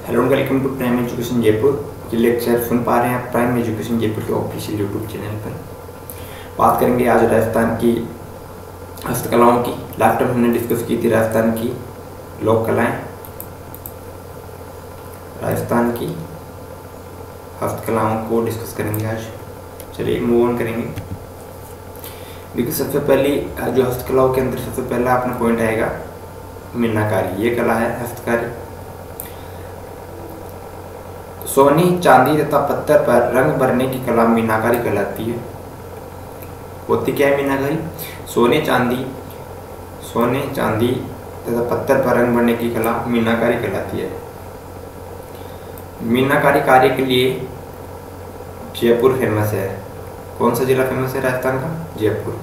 Hello and welcome to Prime Education Jaipur. ये lecture सुन पा रहे हैं आप प्राइम एजुकेशन जयपुर के ऑफिशियल यूट्यूब चैनल पर। बात करेंगे आज राजस्थान की हस्तकलाओं की। लास्ट टाइम हमने डिस्कस की थी राजस्थान की लोक कलाएं, राजस्थान की हस्तकलाओं को डिस्कस करेंगे आज। चलिए मूव ऑन करेंगे। देखिए सबसे पहली जो हस्तकलाओं के अंदर सबसे पहला अपना पॉइंट आएगा मीनाकारी। ये कला है हस्तकारी। सोने चांदी तथा पत्थर पर रंग भरने की कला मीनाकारी कहलाती है। होती क्या है मीनाकारी? सोने चांदी तथा पत्थर पर रंग भरने की कला मीनाकारी कहलाती है। मीनाकारी कार्य के लिए जयपुर फेमस है। कौन सा जिला फेमस है राजस्थान का? जयपुर।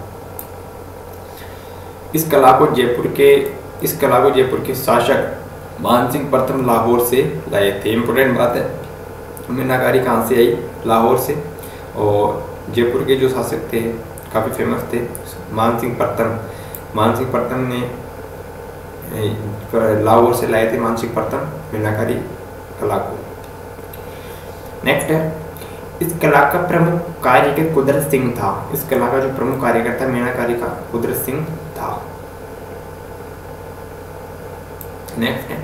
इस कला को जयपुर के शासक मानसिंह प्रथम लाहौर से लाए थे। इम्पोर्टेंट बात है, मीनाकारी कहाँ से आई? लाहौर से। और जयपुर के जो शासक थे काफ़ी फेमस थे, मानसिंह प्रथम ने लाहौर से लाए थे मानसिंह प्रथम मीनाकारी कला को। नेक्स्ट है, इस कला का प्रमुख कारीगर कुदरत सिंह था। इस कला का जो प्रमुख कारीगर था मीनाकारी का कुदरत सिंह था। नेक्स्ट है,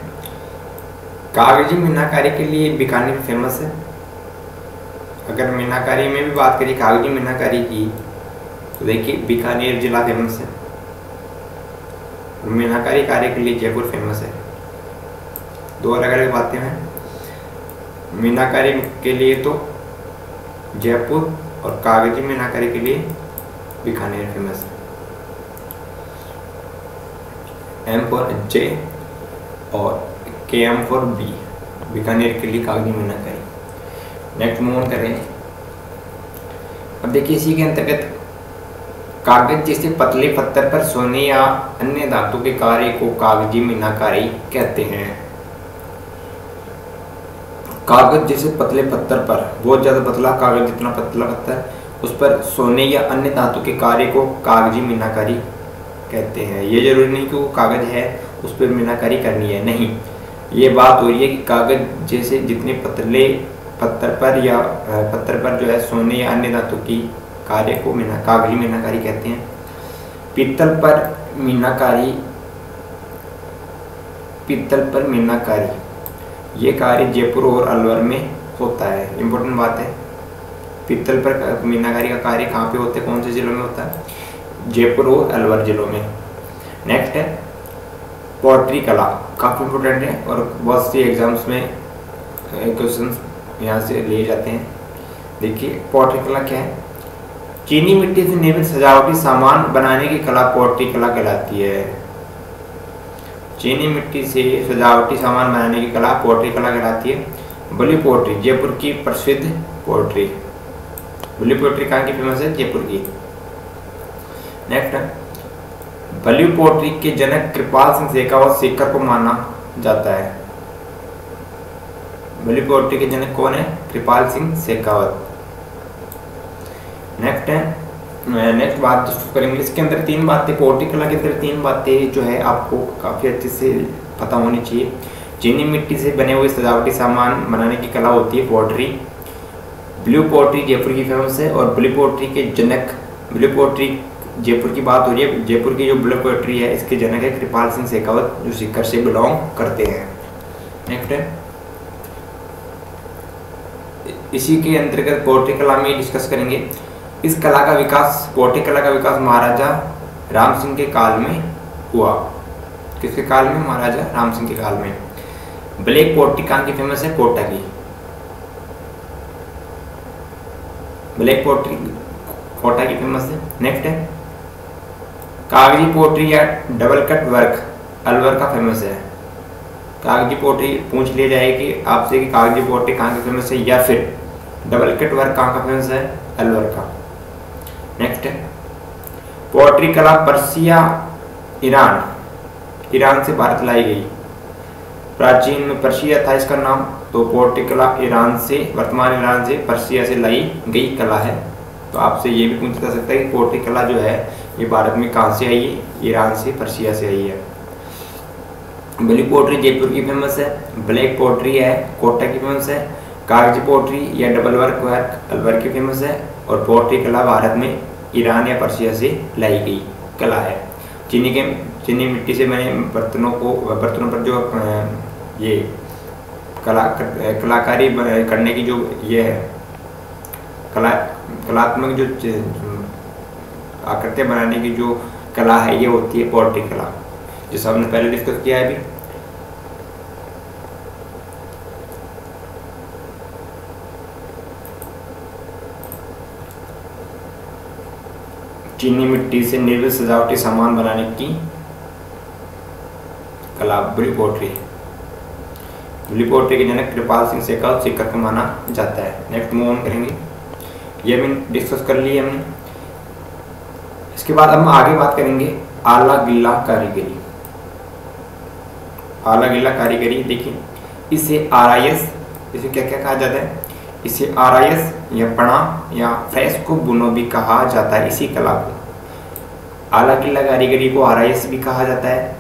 कागजी मीनाकारी के लिए बीकानेर फेमस है। अगर मीनाकारी में भी बात करें कागजी मीनाकारी की तो देखिए बीकानेर जिला फेमस है। मीनाकारी कार्य के लिए जयपुर फेमस है। दो अलग अलग बातें हैं। मीनाकारी के लिए तो जयपुर और कागजी मीनाकारी के लिए बीकानेर फेमस है। M फॉर J और KM फॉर B, बीकानेर के लिए कागजी मीनाकारी। नेक्स्ट मूव ऑन करें। अब देखिए इसी के अंतर्गत कागज जैसे पतले पत्थर पर सोने या अन्य धातु के कार्य को कागजी मीनाकारी कहते हैं। कागज जैसे पतले पत्थर पर, बहुत ज़्यादा पतला कागज, जितना पतला पत्थर उस पर सोने या अन्य धातु के कार्य को कागजी मीनाकारी कहते हैं। ये जरूरी नहीं कि वो कागज है उस पर मीनाकारी करनी है, नहीं। ये बात हो रही है कि कागज जैसे जितने पतले पत्थर पर जो है सोने या अन्य धातु की कार्य को कागजी मीनाकारी कहते हैं। पीतल पर मीनाकारी ये कार्य जयपुर और अलवर में होता है। इम्पोर्टेंट बात है, पीतल पर मीनाकारी का कार्य कहाँ पे होता है, कौन से जिलों में होता है? जयपुर और अलवर जिलों में। नेक्स्ट है पॉटरी कला। काफ़ी इम्पोर्टेंट है और बहुत सी एग्जाम्स में क्वेश्चन यहाँ से लिए जाते हैं। देखिए पॉटरी कला क्या है? चीनी मिट्टी से निर्मित सजावटी सामान बनाने की कला पॉटरी कला कहलाती है। चीनी मिट्टी से सजावटी सामान बनाने की कला पॉटरी कला कहलाती है। बलुई पोट्री जयपुर की प्रसिद्ध पोट्री। बलुई पोट्री कहाँ की फेमस है? जयपुर की। नेक्स्ट है, बलुई पोट्री के जनक कृपाल सिंह शेखावत सीकर को माना जाता है। बलुई पोट्री के जनक कौन है? कृपाल सिंह शेखावत। नेक्स्ट बात डिस्कस करेंगे। इसके अंदर तीन बातें, पोट्री कला के अंदर तीन बातें जो है आपको काफ़ी अच्छे से पता होनी चाहिए। चीनी मिट्टी से बने हुए सजावटी सामान बनाने की कला होती है पोट्री। ब्लू पोट्री जयपुर की फेमस है और ब्लू पोट्री के जनक, ब्लू पोट्री जयपुर की बात हो रही है। जयपुर की जो ब्लू पोट्री है इसके जनक है कृपाल सिंह शेखावत, जो सीकर से बिलोंग करते हैं। नेक्स्ट है, इसी के अंतर्गत पोट्री कला में डिस्कस करेंगे। इस कला का विकास, पोट्री कला का विकास महाराजा राम सिंह के काल में हुआ। किसके काल में? महाराजा राम सिंह के काल में। ब्लैक पोट्री कहाँ की फेमस है? कोटा की। ब्लैक पोट्री कोटा की फेमस है। नेक्स्ट है, कागजी पोट्री या डबल कट वर्क अलवर का फेमस है। कागजी पोट्री पूछ लिया जाए कि आपसे कि कागजी पोट्री कहाँ की फेमस है, या फिर डबल कट वर्क कहाँ का फेमस है? अलवर का। नेक्स्ट है, पोट्री कला पर्सिया ईरान से भारत लाई गई। प्राचीन में पर्सिया था इसका नाम, तो पोट्री कला वर्तमान ईरान से पर्सिया से लाई गई कला है। तो आपसे ये भी पूछा जा सकता है कि पोट्री कला जो है ये भारत में कहाँ से आई है? ईरान से, पर्सिया से आई है। ब्लू पोट्री जयपुर की फेमस है, ब्लैक पोट्री है कोटा की फेमस है, कागजी पोट्री या डबल वर्क अलवर की फेमस है, और पोट्री कला भारत में ईरान या पर्शिया से लाई गई कला है। चीनी मिट्टी से बने बर्तनों पर जो ये कलाकारी करने की जो ये है कलात्मक जो आकृतियाँ बनाने की जो कला है ये होती है पोट्री कला, जिसे हमने पहले डिस्कस किया है अभी। चीनी मिट्टी से निर्मित सजावटी सामान बनाने की कला ब्लू पोट्री। ब्लू पोट्री के जनक कृपाल सिंह शेखावत शिखर को माना जाता है। नेक्स्ट मूव ऑन करेंगे, ये भी डिस्कस कर लिए हमने। इसके बाद हम आगे बात करेंगे आला गिल्ला कारीगरी। आला गिल्ला कारीगरी देखिए, इसे आरआईएस, इसे क्या क्या कहा जाता है, इसे आरआईएस या पणा या फ्रेस्को बुनो भी कहा जाता है। इसी कला को आला गिल्ला कारीगरी को आरआईएस भी कहा जाता है,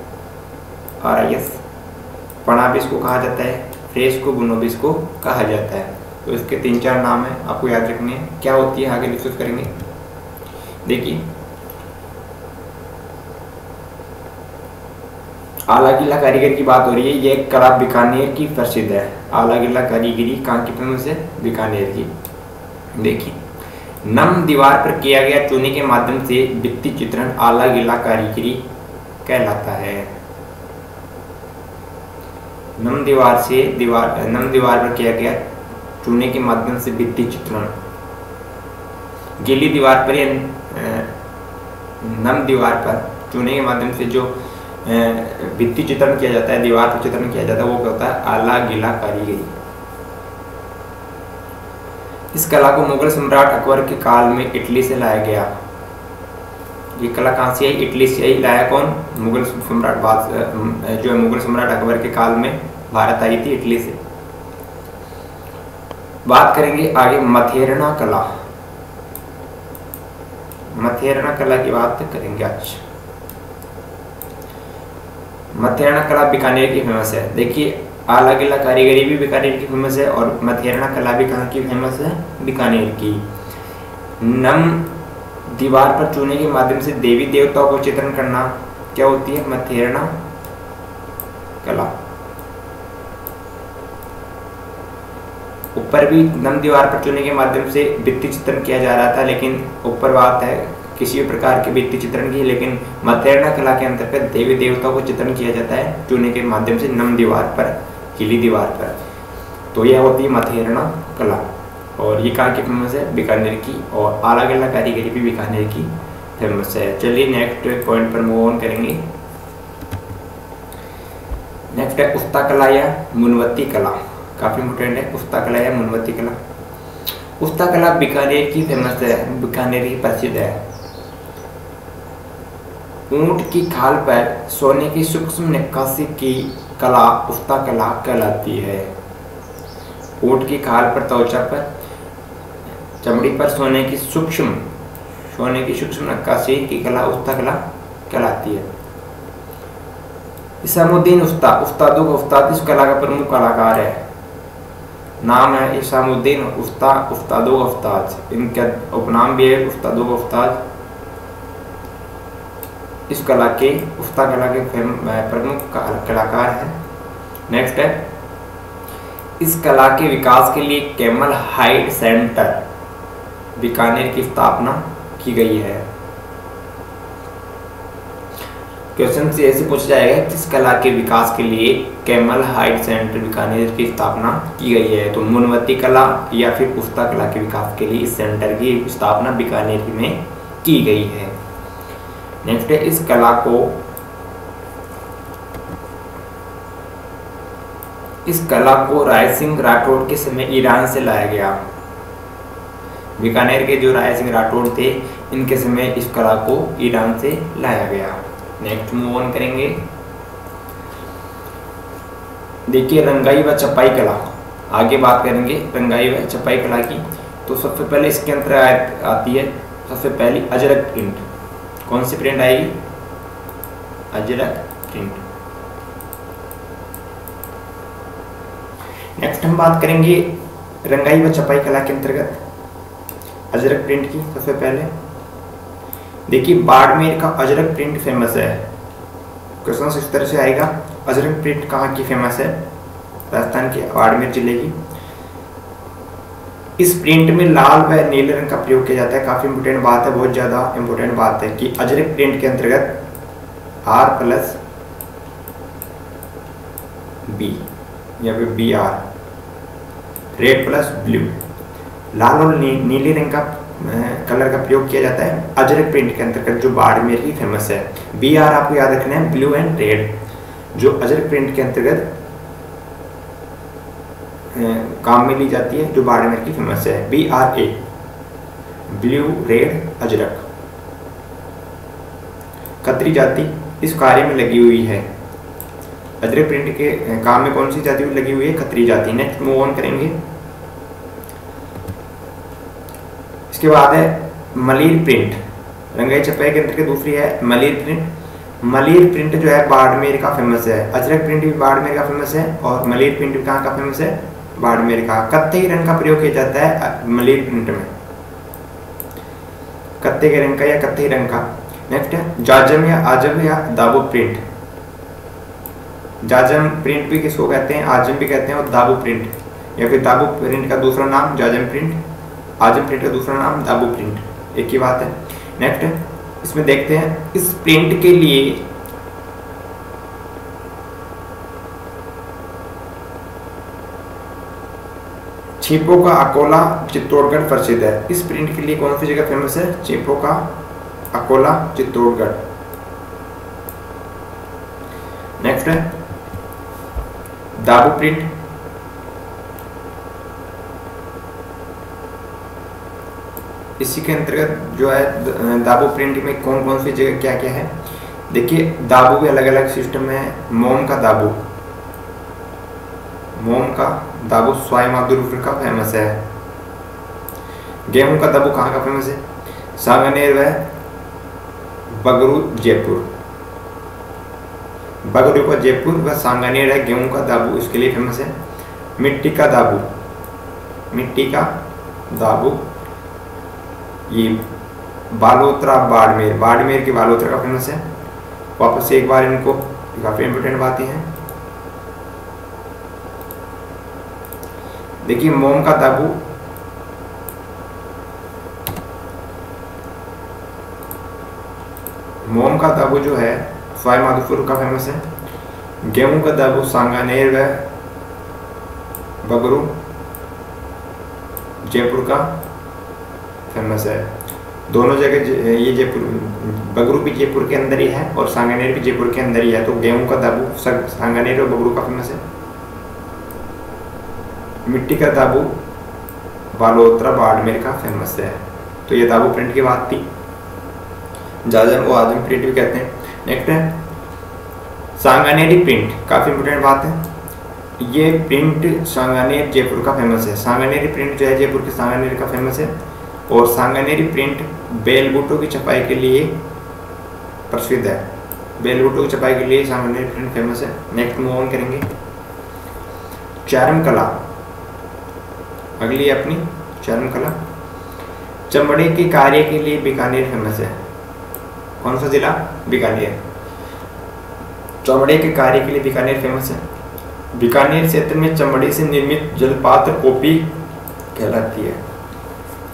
आरआईएस पणा भी इसको कहा जाता है, फ्रेस्को बुनो भी इसको कहा जाता है। तो इसके 3-4 नाम है, आपको याद रखने हैं। क्या होती है आगे डिस्कस करेंगे। देखिए आला गिल्ला कारीगरी की बात हो रही है, ये कला बीकानेर की प्रसिद्ध है। आला गिल्ला कारीगरी कहाँ की फेमस है, बीकानेर की। देखिए नम दीवार पर किया गया चूने के माध्यम से भित्ति चित्रण आला गिल्ला कारीगरी कहलाता है। नम दीवार पर किया गया चूने के माध्यम से भित्ति चित्रण, गीली दीवार पर या नम दीवार पर चूने के माध्यम से जो भित्ति चित्रण किया जाता है, दीवार पर चित्रण किया जाता है, वो क्या होता है, आला गिल्ला कारीगरी। इस कला को मुगल सम्राट अकबर के काल में इटली से लाया गया। ये कला कहाँ से आई, इटली से आई। लाया कौन, मुगल सम्राट जो है मुगल सम्राट अकबर के काल में भारत आई थी इटली से। बात करेंगे आगे मथेरना कला। मथेरना कला की बात करेंगे आज। मथेरना कला बीकानेर की फेमस है। देखिए आला गिल्ला कारीगरी भी बीकानेर की फेमस है और मथेरना कला भी कहाँ की फेमस है, बीकानेर की। नम दीवार पर चूने के माध्यम से देवी देवताओं को चित्रण करना क्या होती है, मथेरना कला। ऊपर भी नम दीवार पर चूने के माध्यम से भित्ति चित्रण किया जा रहा था, लेकिन ऊपर बात है किसी भी प्रकार के भित्ति चित्रण की, लेकिन मथेरना कला के अंतर्गत देवी देवताओं को चित्रण किया जाता है चूने के माध्यम से नम दीवार पर, गीली दीवार पर। तो यह होती है मथेरना कला और ये कहाँ की फेमस है, बीकानेर की। और आला गिल्ला कारीगरी भी बीकानेर की फेमस है। चलिए नेक्स्ट पॉइंट पर मूव ऑन करेंगे। नेक्स्ट है उस्ता कला या मुनवती कला। काफी इंपोर्टेंट है, उस्ता कला या मुनवती कला। उस्ता कला बीकानेर की फेमस है, बीकानेर की प्रसिद्ध है। ऊंट की खाल पर सोने की सूक्ष्म नक्काशी की कला उस्ता कला कहलाती है। ऊंट की खाल पर, त्वचा पर, चमड़ी पर सोने की सूक्ष्म नक्काशी की कला उस्ता कला कहलाती है। इसामुद्दीन उस्तादों का उस्ताद इस कला का प्रमुख कलाकार है। नाम है इसामुद्दीन उस्तादों का उस्ताद, इनका उपनाम भी है उस्तादों का उस्ताद। इस कला के उस्ता कला के प्रमुख कलाकार है। नेक्स्ट है इस कला के विकास के लिए कैमल हाइट सेंटर बीकानेर की स्थापना की गई है। क्वेश्चन से ऐसे पूछा जाएगा किस कला के विकास के लिए कैमल हाइट सेंटर बीकानेर की स्थापना की गई है, तो मुनवती कला या फिर उस्ता कला के विकास के लिए इस सेंटर की स्थापना बीकानेर में की गई है। नेक्स्ट है इस कला को राय सिंह राठौड़ के समय ईरान से लाया गया। बीकानेर के जो राय सिंह राठौड़ थे, इनके समय इस कला को ईरान से लाया गया। नेक्स्ट मूव ऑन करेंगे। देखिए रंगाई व छपाई कला, आगे बात करेंगे रंगाई व छपाई कला की। तो सबसे पहले इसके अंतर्गत आती है सबसे पहली अजरक प्रिंट। कौन सी प्रिंट आएगी, अजरक प्रिंट। नेक्स्ट हम बात करेंगे रंगाई व छपाई कला के अंतर्गत अजरक प्रिंट की। सबसे पहले देखिए बाड़मेर का अजरक प्रिंट फेमस है। क्वेश्चन इस तरह से आएगा, अजरक प्रिंट कहाँ की फेमस है? राजस्थान के बाड़मेर जिले की। इस प्रिंट में लाल व नीले रंग का प्रयोग किया जाता है। काफी इंपोर्टेंट बात है, बहुत ज्यादा इंपोर्टेंट बात है कि अजरक प्रिंट के अंतर्गत R+B या फिर BR, रेड प्लस ब्लू, लाल और नीले रंग का कलर का प्रयोग किया जाता है अजरक प्रिंट के अंतर्गत, जो बाड़मेर की फेमस है। BR आपको याद रखना है, ब्लू एंड रेड, जो अजरक प्रिंट के अंतर्गत काम में ली जाती है, जो बाड़मेर की फेमस है। BRA, blue red Ajrak. Khatri जाति इस कार्य में लगी हुई है। अजरक प्रिंट के काम में कौन सी जाति लगी हुई है? खत्री जाति। नेक्स्ट मूव ऑन करेंगे। इसके बाद है मलिर प्रिंट। रंगाई छपाई के अंतर्गत दूसरी है मलिर प्रिंट। मलिर प्रिंट जो है बाड़मेर का फेमस है। अजरक प्रिंट भी बाड़मेर का फेमस है और मलिर प्रिंट भी कहाँ का फेमस है? बाड़मेर का। कत्थई रंग का प्रयोग किया जाता है मलिर प्रिंट में, कत्थे के रंग का या कत्थई रंग का। नेक्स्ट है जाजम या आजम या दाबू प्रिंट। जाजम प्रिंट भी किसको कहते हैं? आजम भी कहते हैं, और दाबू प्रिंट या फिर दाबू प्रिंट का दूसरा नाम जाजम प्रिंट, आजम प्रिंट का दूसरा नाम दाबू प्रिंट, एक ही बात है। नेक्स्ट है, इसमें देखते हैं इस प्रिंट के लिए छिपो का अकोला चित्तौड़गढ़ प्रसिद्ध है। इस प्रिंट के लिए कौन सी जगह फेमस है? छिपो का अकोला चित्तौड़गढ़। नेक्स्ट है दाबू प्रिंट। इसी के अंतर्गत जो है दाबू प्रिंट में कौन कौन सी जगह क्या क्या है? देखिए दाबू भी अलग अलग सिस्टम है। मोम का दाबू, मोम का दाबू सवाई माधोपुर का फेमस है। गेहूं का दाबू कहाँ का फेमस है? सांगनेर व बगरू जयपुर। बगरू का जयपुर व सांगनेर है गेहूं का दाबू, इसके लिए फेमस है। मिट्टी का दाबू, मिट्टी का दाबू ये बालोतरा बाड़मेर, बाड़मेर के बालोतरा का फेमस है। वापस से एक बार इनको, काफी इंपोर्टेंट बातें हैं। देखिए मोम का दाबू जो है सवाई माधोपुर का फेमस है। गेहूं का दाबू सांगानेर व बगरू जयपुर का फेमस है। दोनों जगह ये जयपुर, बगरू भी जयपुर के अंदर ही है और सांगानेर भी जयपुर के अंदर ही है, तो गेहूं का दाबू सांगानेर और बगरू का फेमस है। मिट्टी का दाबू बालोतरा बाड़मेर का फेमस है। तो ये दाबू प्रिंट की बात थी। जाजम को आजम प्रिंट भी कहते हैं। नेक्स्ट है सांगानेरी प्रिंट, काफी इंपोर्टेंट बात है। ये प्रिंट सांगानेर जयपुर का फेमस है। सांगानेरी प्रिंट जो है जयपुर के सांगानेर का फेमस है और सांगानेरी प्रिंट बेलबूटों की छपाई के लिए प्रसिद्ध है। बेलबूटों की छपाई के लिए सांगानेरी प्रिंट फेमस है। नेक्स्ट मूव ऑन करेंगे। चर्म कला, अगली अपनी चर्म कला। चमड़े के कार्य के लिए बीकानेर फेमस है। कौन सा जिला? बीकानेर। चमड़े के कार्य के लिए बीकानेर फेमस है। बीकानेर क्षेत्र में चमड़े से निर्मित जलपात्र कॉपी कहलाती है।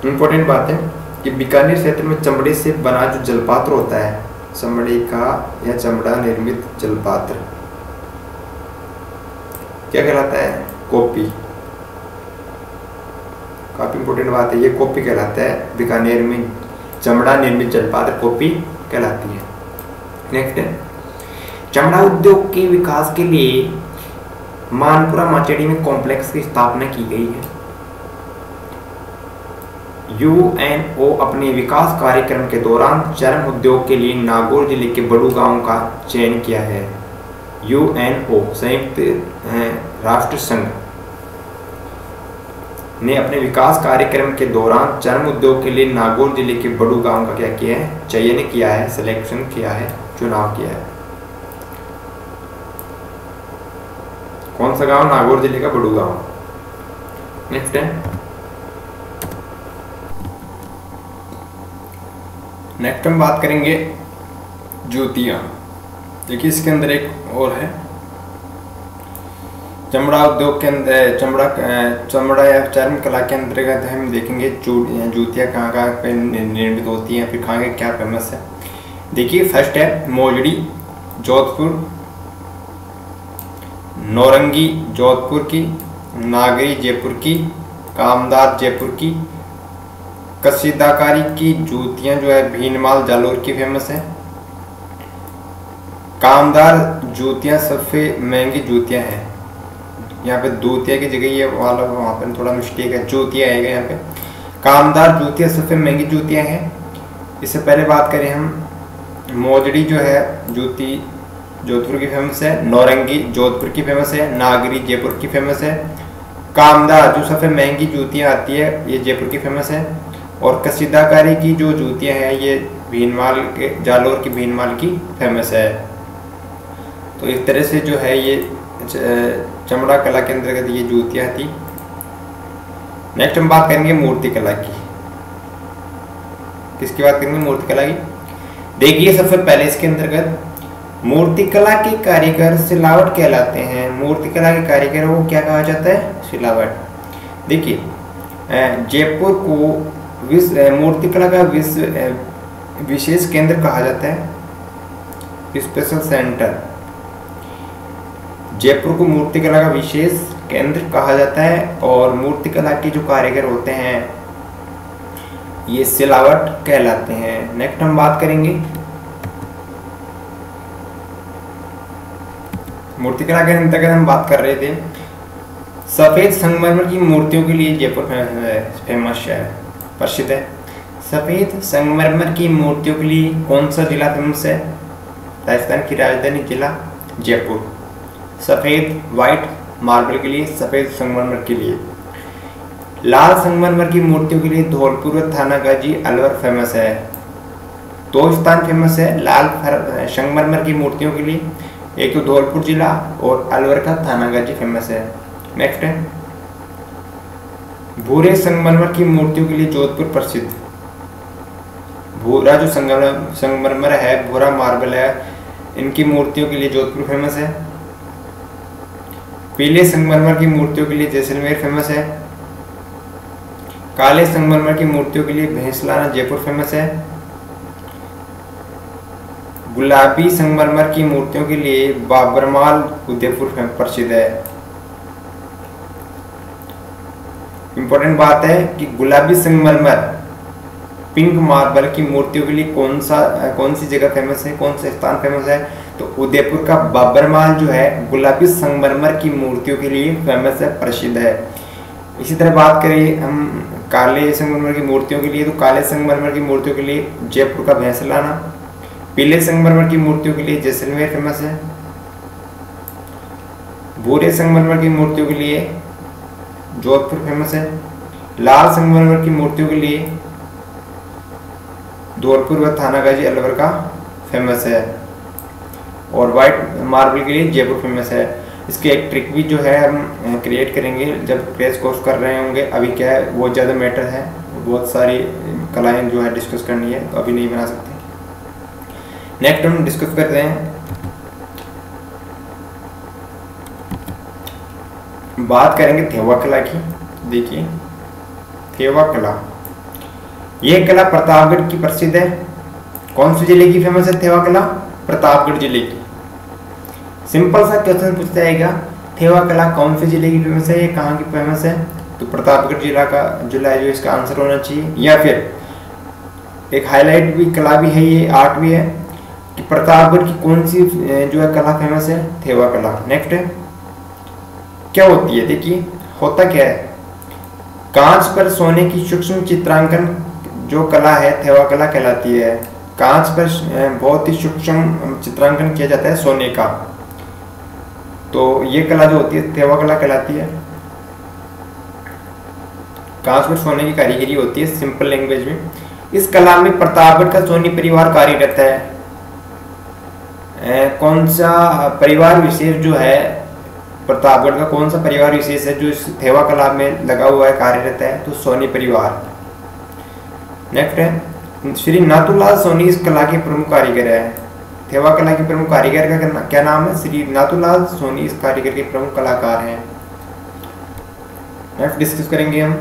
इंपॉर्टेंट बात है कि बीकानेर क्षेत्र में चमड़े से बना जो जलपात्र होता है, चमड़े का या चमड़ा निर्मित जलपात्र क्या कहलाता है? कॉपी। काफी इंपोर्टेंट बात है, ये कॉपी कहलाता है। बीकानेर में चमड़ा निर्मित जलपात्र कॉपी कहलाती है। नेक्स्ट है चमड़ा उद्योग के विकास के लिए मानपुरा माचेड़ी में कॉम्प्लेक्स की स्थापना की गई है। यूएनओ अपने विकास कार्यक्रम के दौरान चर्म उद्योग के लिए नागौर जिले के बड़ू गांव का चयन किया है। यूएनओ संयुक्त राष्ट्र संघ ने अपने विकास कार्यक्रम के दौरान चर्म उद्योग के लिए नागौर जिले के बड़ू गांव का क्या किया है? चयन किया है, सिलेक्शन किया है, चुनाव किया है। कौन सा गांव? नागौर जिले का बड़ू गांव। नेक्स्ट है, नेक्स्ट हम बात करेंगे जूतियाँ। देखिए इसके अंदर एक और है, चमड़ा उद्योग के अंदर चमड़ा या चर्म कला के अंतर्गत हम देखेंगे जूतियाँ कहाँ कहाँ पे निर्मित होती हैं, फिर कहाँ के क्या फेमस है। देखिए फर्स्ट है मोजड़ी जोधपुर, नौरंगी जोधपुर की, नागरी जयपुर की, कामदार जयपुर की, कसीदाकारी की जूतियाँ जो है भीनमाल जालोर की फेमस है। कामदार जूतियाँ सबसे महंगी जूतियाँ हैं। यहाँ पे जूतियाँ की जगह ये वाला वहाँ पर थोड़ा मिस्टेक है, जूतियाँ आएगा यहाँ पे। कामदार जूतियाँ सबसे महंगी जूतियाँ हैं। इससे पहले बात करें हम, मोजड़ी जो है जूती जोधपुर की फेमस है, नौरंगी जोधपुर की फेमस है, नागरी जयपुर की फेमस है, कामदार जो सबसे महंगी जूतियाँ आती है ये जयपुर की फेमस है, और कसीदाकारी की जो जूतियाँ हैं ये भीनमाल के जालोर की भीनमाल की फेमस है। तो इस तरह से जो है ये चमड़ा कला के अंतर्गत ये जूतियाँ थी। नेक्स्ट हम बात करेंगे मूर्ति कला की। किसकी बात करेंगे? मूर्ति कला की। देखिए सबसे पहले इसके अंतर्गत मूर्ति कला के कारीगर सिलावट कहलाते हैं। मूर्ति कला के कारीगर को क्या कहा जाता है? सिलावट। देखिए जयपुर को मूर्ति कला का विशेष केंद्र कहा जाता है, स्पेशल सेंटर। जयपुर को मूर्ति कला का विशेष केंद्र कहा जाता है, और मूर्ति कला के जो कारीगर होते हैं ये सिलावट कहलाते हैं। नेक्स्ट हम बात करेंगे मूर्ति कला के अंतर्गत हम बात कर रहे थे सफेद संगमरमर की मूर्तियों के लिए जयपुर फेमस है, प्रसिद्ध है। सफेद संगमरमर की मूर्तियों के लिए कौन सा जिला फेमस है? राजस्थान की राजधानी जिला जयपुर। सफेद वाइट मार्बल के लिए, सफेद संगमरमर के लिए। लाल संगमरमर की मूर्तियों के लिए धौलपुर व थानागाजी अलवर फेमस है। दो स्थान फेमस है लाल संगमरमर की मूर्तियों के लिए, एक तो धौलपुर जिला और अलवर का थानागाजी फेमस है। नेक्स्ट है भूरे संगमरमर की मूर्तियों के लिए जोधपुर प्रसिद्ध। भूरा जो संगमरमर है, भूरा मार्बल है, इनकी मूर्तियों के लिए जोधपुर फेमस है। पीले संगमरमर की मूर्तियों के लिए जैसलमेर फेमस है। काले संगमरमर की मूर्तियों के लिए भैंसलाना जयपुर फेमस है। गुलाबी संगमरमर की मूर्तियों के लिए बाबरमाल उदयपुर प्रसिद्ध है। इंपॉर्टेंट बात है कि गुलाबी संगमरमर पिंक मार्बल की मूर्तियों के लिए कौन सी जगह फेमस है, कौन सा स्थान फेमस है? तो उदयपुर का बाबरमाल जो है गुलाबी संगमरमर की मूर्तियों के लिए फेमस है, प्रसिद्ध है। इसी तरह बात करें हम काले संगमरमर की मूर्तियों के लिए, तो काले संगमरमर की मूर्तियों के लिए जयपुर का भैंसलाना। पीले संगमरमर की मूर्तियों के लिए जैसलमेर फेमस है। भूरे संगमरमर की मूर्तियों के लिए जोधपुर फेमस है। लाल संगमरमर की मूर्तियों के लिए धौलपुर व थानागाजी अलवर का फेमस है, और वाइट मार्बल के लिए जयपुर फेमस है। इसकी एक ट्रिक भी जो है हम क्रिएट करेंगे जब क्रैश कोर्स कर रहे होंगे। अभी क्या है बहुत ज़्यादा मैटर है, बहुत सारी कलाएं जो है डिस्कस करनी है, तो अभी नहीं बना सकते। नेक्स्ट हम डिस्कस करते हैं, बात करेंगे थेवा कला की। देखिए थेवा कला, यह कला प्रतापगढ़ की प्रसिद्ध है। कौन से जिले की फेमस है थेवा कला? प्रतापगढ़ जिले की। सिंपल सा क्वेश्चन पूछ जाएगा, थेवा कला कौन से जिले की फेमस है, ये कहाँ की फेमस है? तो प्रतापगढ़ जिला जो इसका आंसर होना चाहिए। या फिर एक हाईलाइट भी कला भी है, ये आर्ट भी है कि प्रतापगढ़ की कौन सी जो है कला फेमस है? थेवा कला। नेक्स्ट है क्या होती है? देखिए होता क्या है, कांच पर सोने की सूक्ष्म चित्रांकन जो कला है थेवा कला कहलाती है। कांच पर बहुत ही सूक्ष्म चित्रांकन किया जाता है सोने का, तो ये कला जो होती है थेवा कला कहलाती है। कांच पर सोने की कारीगरी होती है सिंपल लैंग्वेज में। इस कला में प्रतापगढ़ का सोनी परिवार कार्यरत है। कौन सा परिवार विशेष जो है प्रतापगढ़ का कौन सा परिवार विशेष है जो इस थेवा कला में लगा हुआ है, कार्यरत है? तो सोनी परिवार। नेक्स्ट है श्री नाथूलाल सोनी इस कला के प्रमुख कारीगर है। थेवा कला के प्रमुख कारीगर का क्या नाम है? श्री नाथूलाल सोनी इस कारीगर के प्रमुख कलाकार हैं। नेक्स्ट डिस्कस करेंगे हम,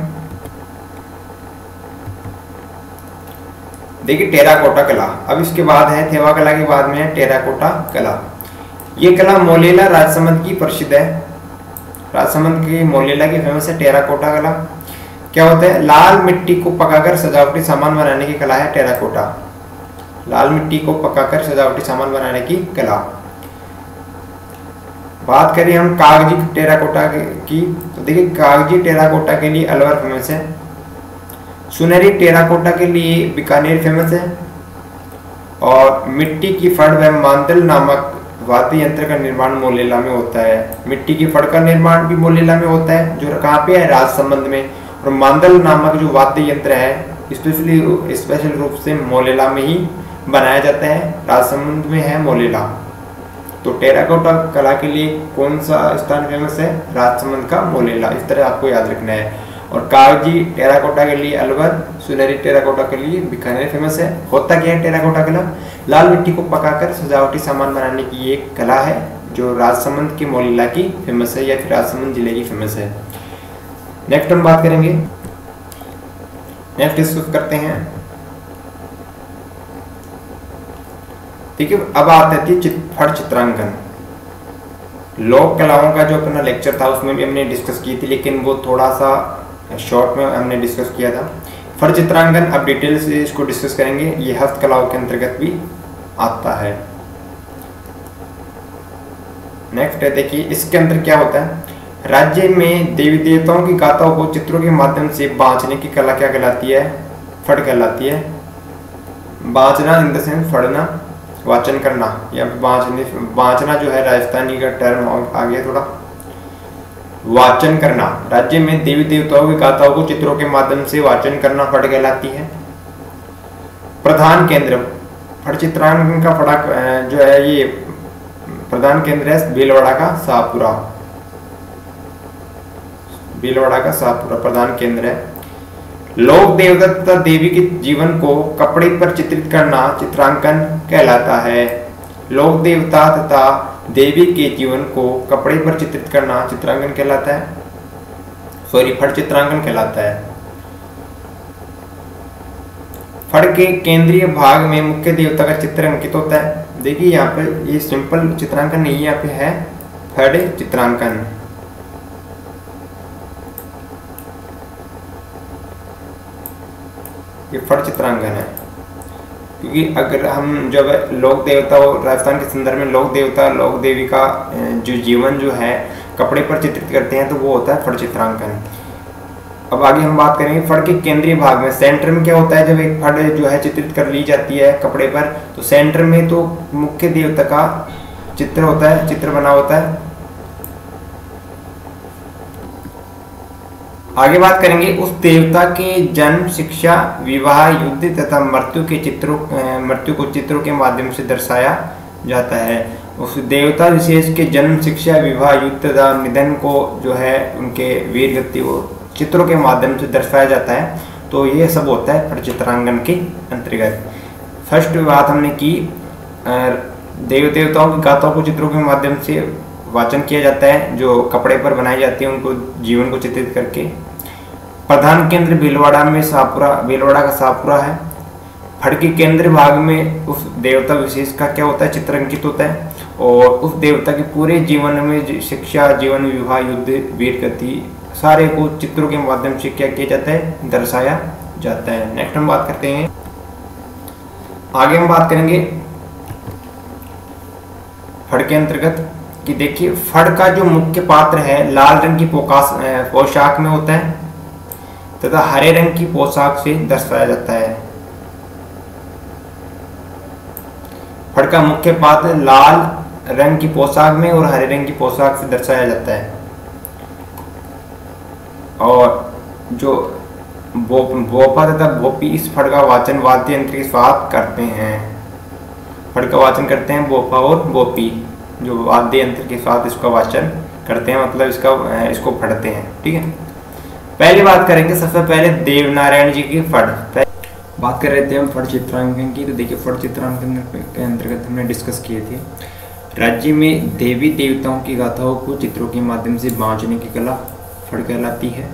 देखिए टेराकोटा कला। अब इसके बाद है थेवा कला के बाद में है टेराकोटा कला। ये कला मोलेला राजसमंद की प्रसिद्ध है। राजसमंद की मोलेला की फेमस है टेराकोटा कला। क्या होता है? लाल मिट्टी को पकाकर सजावटी सामान बनाने की कला है टेराकोटा। लाल मिट्टी को पकाकर सजावटी सामान बनाने की कला। बात करें हम कागजी टेराकोटा की, तो देखिए कागजी टेराकोटा के लिए अलवर फेमस है। सुनहरी टेराकोटा के लिए बीकानेर फेमस है। और मिट्टी की फड़ व मांदल नामक वाद्य यंत्र का निर्माण मोलेला में होता है। मिट्टी की फड़ का निर्माण भी मोलेला में होता है, जो कहाँ पे है? राजसमंद में। और मांदल नामक जो वाद्य यंत्र है स्पेशल रूप से मोलेला में ही बनाया जाता है, राजसमंद में है मोलेला। तो टेराकोटा कला के लिए कौन सा स्थान फेमस है? राजसमंद का मोलेला। इस तरह आपको याद रखना है। और कागजी टेराकोटा के लिए अलवर, सुनहरी टेराकोटा के लिए बीकानेर फेमस है। होता क्या है टेराकोटा कला? लाल मिट्टी को पकाकर सजावटी सामान बनाने की एक कला है जो राजसमंद के मोलेला की फेमस है या फिर राजसमंद जिले की फेमस है। नेक्स्ट हम बात करेंगे, नेक्स्ट डिस्कस करते हैं। ठीक है, अब आती है फड़ चित्रांकन। लोक कलाओं का जो अपना लेक्चर था उसमें भी हमने डिस्कस की थी, लेकिन वो थोड़ा सा शॉर्ट में हमने डिस्कस किया था। फड़ चित्रांकन अब डिटेल से इसको डिस्कस करेंगे। ये हस्तकलाओं के अंतर्गत भी आता है। नेक्स्ट है, देखिए इसके अंदर क्या होता है? राज्य में देवी देवताओं की गाथाओं को चित्रों के माध्यम से बांचने की कला क्या कहलाती है? फड़ कहलाती है। बांचना इन द सेंस फड़ना, वाचन करना या बांचना जो है राजस्थानी का टर्म आ गया थोड़ा। वाचन करना, राज्य में देवी देवताओं की गाथाओं को चित्रों के माध्यम से वाचन करना फड़ कहलाती है। प्रधान केंद्र, फड़ चित्रांकन का फड़ा जो है ये प्रधान केंद्र है भीलवाड़ा का शाहपुरा। भीलवाड़ा का शाहपुरा प्रधान केंद्र है। लोक देवता तथा देवी के जीवन को कपड़े पर चित्रित करना चित्रांकन कहलाता है। लोक देवता तथा देवी के जीवन को कपड़े पर चित्रित करना चित्रांकन कहलाता है, फड़ चित्रांकन कहलाता है। फड़ के केंद्रीय भाग में मुख्य देवता का चित्र अंकित होता है। देखिए यहाँ पे ये सिंपल चित्रांकन नहीं, यहाँ पे है फड़ चित्रांकन। ये फड़ चित्रांकन है, क्योंकि अगर हम जब लोक देवता और राजस्थान के संदर्भ में लोक देवता लोक देवी का जो जीवन जो है कपड़े पर चित्रित करते हैं तो वो होता है फड़ चित्रांकन। अब आगे हम बात करेंगे फड़ के केंद्रीय भाग में। सेंटर में क्या होता है? जब एक फड़ जो है चित्रित कर ली जाती है कपड़े पर, तो सेंटर में तो मुख्य देवता का चित्र होता है, चित्र बना होता है। आगे बात करेंगे उस देवता के जन्म, शिक्षा, विवाह, युद्ध तथा मृत्यु को चित्रों के माध्यम से दर्शाया जाता है। उस देवता विशेष के जन्म, शिक्षा, विवाह, युद्ध तथा निधन को जो है उनके वीर गति को चित्रों के माध्यम से दर्शाया जाता है। तो ये सब होता है फड़ चित्रांकन के अंतर्गत। फर्स्ट बात हमने की, देवी देवताओं की गाथाओं को चित्रों के माध्यम से वाचन किया जाता है जो कपड़े पर बनाई जाती है, उनको जीवन को चित्रित करके। प्रधान केंद्र भीलवाड़ा में शाहपुरा, भीलवाड़ा का शाहपुरा है। फड़ के केंद्र भाग में उस देवता विशेष का क्या होता है? चित्र अंकित होता है। और उस देवता के पूरे जीवन में शिक्षा, जीवन, विवाह, युद्ध, वीर गति सारे को चित्रों के माध्यम से क्या किया जाता है? दर्शाया जाता है। नेक्स्ट हम बात करते हैं, आगे हम बात करेंगे फड़ के अंतर्गत कि देखिए फड़ का जो मुख्य पात्र है लाल रंग की पोशाक में होता है तथा हरे रंग की पोशाक से दर्शाया जाता है। फड़ का मुख्य पात्र लाल रंग की पोशाक में और हरे रंग की पोशाक से दर्शाया जाता है। और जो भोपा तथा भोपी इस फड़ का वाचन वाद्य यंत्र के साथ करते हैं। फड़ का वाचन करते हैं भोपा और भोपी, जो वाद्य यंत्र के साथ इसका वाचन करते हैं, मतलब इसको पढ़ते हैं। ठीक है, पहली बात करेंगे सबसे पहले देवनारायण जी की फट। बात कर रहे थे हम फट चित्रांकन की, तो देखिए फट चित्रांकन के अंतर्गत हमने डिस्कस किए थे राज्य में देवी देवताओं की गाथाओं को चित्रों के माध्यम से बांचने की कला फट कहलाती है।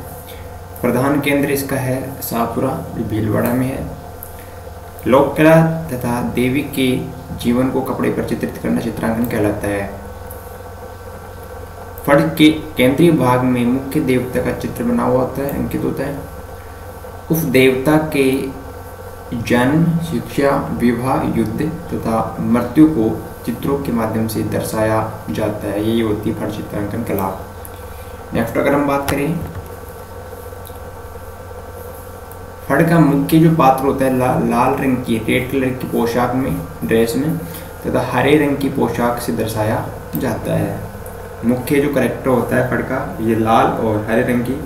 प्रधान केंद्र इसका है शाहपुरा, जो भीलवाड़ा में है। लोक कला तथा देवी के जीवन को कपड़े पर चित्रित करना चित्रांकन कहलाता है। फट के केंद्रीय भाग में मुख्य देवता का चित्र बना हुआ होता है, अंकित होता है। उस देवता के जन्म, शिक्षा, विवाह, युद्ध तथा मृत्यु को चित्रों के माध्यम से दर्शाया जाता है। यही होती है फट चित्रांकन कला। नेक्स्ट अगर हम बात करें, फट का मुख्य जो पात्र होता है लाल रंग की, रेड कलर की पोशाक में, ड्रेस में तथा हरे रंग की पोशाक से दर्शाया जाता है। मुख्य जो कैरेक्टर होता है फट का, ये लाल और हरे रंग की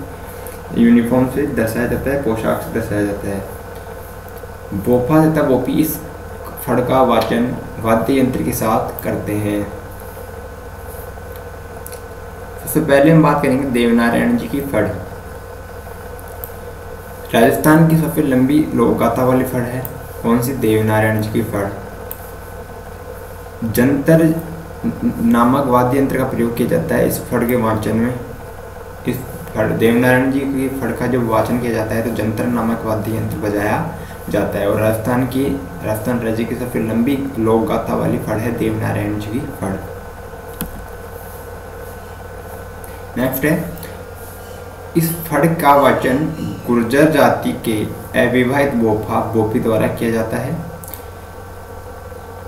यूनिफॉर्म से दर्शाया जाता है, पोशाक से दर्शाया जाता है। बोफा तथा बोपी इस फट का वाचन वाद्य यंत्र के साथ करते हैं। सबसे पहले हम बात करेंगे देवनारायण जी की फट। राजस्थान की सबसे लंबी लोक गाथा वाली फट है कौन सी? देवनारायण जी की फट। जंतर नामक वाद्य यंत्र का प्रयोग किया जाता है इस फट के वाचन में। इस फट देवनारायण जी की फट का जब वाचन किया जाता है तो जंतर नामक वाद्य यंत्र बजाया जाता है। और राजस्थान राज्य की सबसे लंबी लोक गाथा वाली फट है देवनारायण जी की फट। नेक्स्ट है, इस फट का वाचन गुर्जर जाति के अविवाहित बोफा बोपी द्वारा किया जाता है।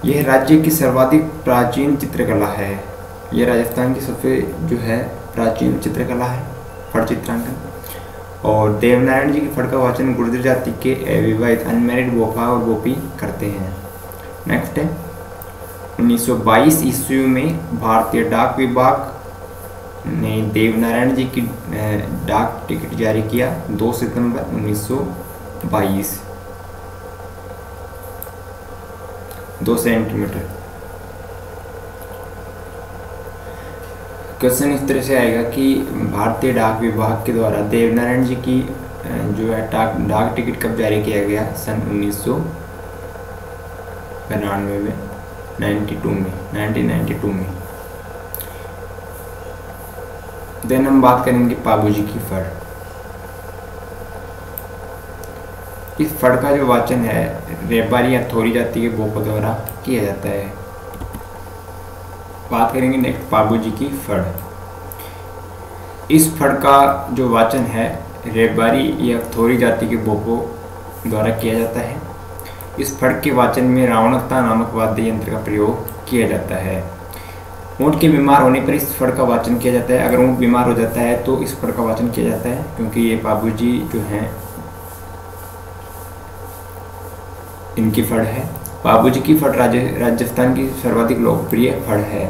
यह राज्य की सर्वाधिक प्राचीन चित्रकला है। यह राजस्थान की सबसे जो है प्राचीन चित्रकला है फट चित्रांकन। और देवनारायण जी की फट का वाचन गुर्जर जाति के अविवाहित अनमैरिड बोफा और बोपी करते हैं। नेक्स्ट है, 1922 ईस्वी में भारतीय डाक विभाग ने देवनारायण जी की डाक टिकट जारी किया 2 सितंबर 1922, 2 सेंटीमीटर। क्वेश्चन इस तरह से आएगा कि भारतीय डाक विभाग के द्वारा देवनारायण जी की जो है डाक टिकट कब जारी किया गया? सन 1992 में, 1992 में। देन हम बात करेंगे पाबू जी की फट। इस फट का जो वाचन है रेबारी या थोरी जाति के बोपा द्वारा किया जाता है। बात करेंगे नेक्स्ट पाबू जी की फट। इस फट का जो वाचन है रेबारी या थोरी जाति के बोपों द्वारा किया जाता है। इस फट के वाचन में रावणता नामक वाद्य यंत्र का प्रयोग किया जाता है। ऊँट के बीमार होने पर इस फट का वाचन किया जाता है। अगर ऊँट बीमार हो जाता है तो इस फट का वाचन किया जाता है, क्योंकि ये पाबू जी जो हैं इनकी फट है। पाबू जी की फट राजस्थान की सर्वाधिक लोकप्रिय फट है।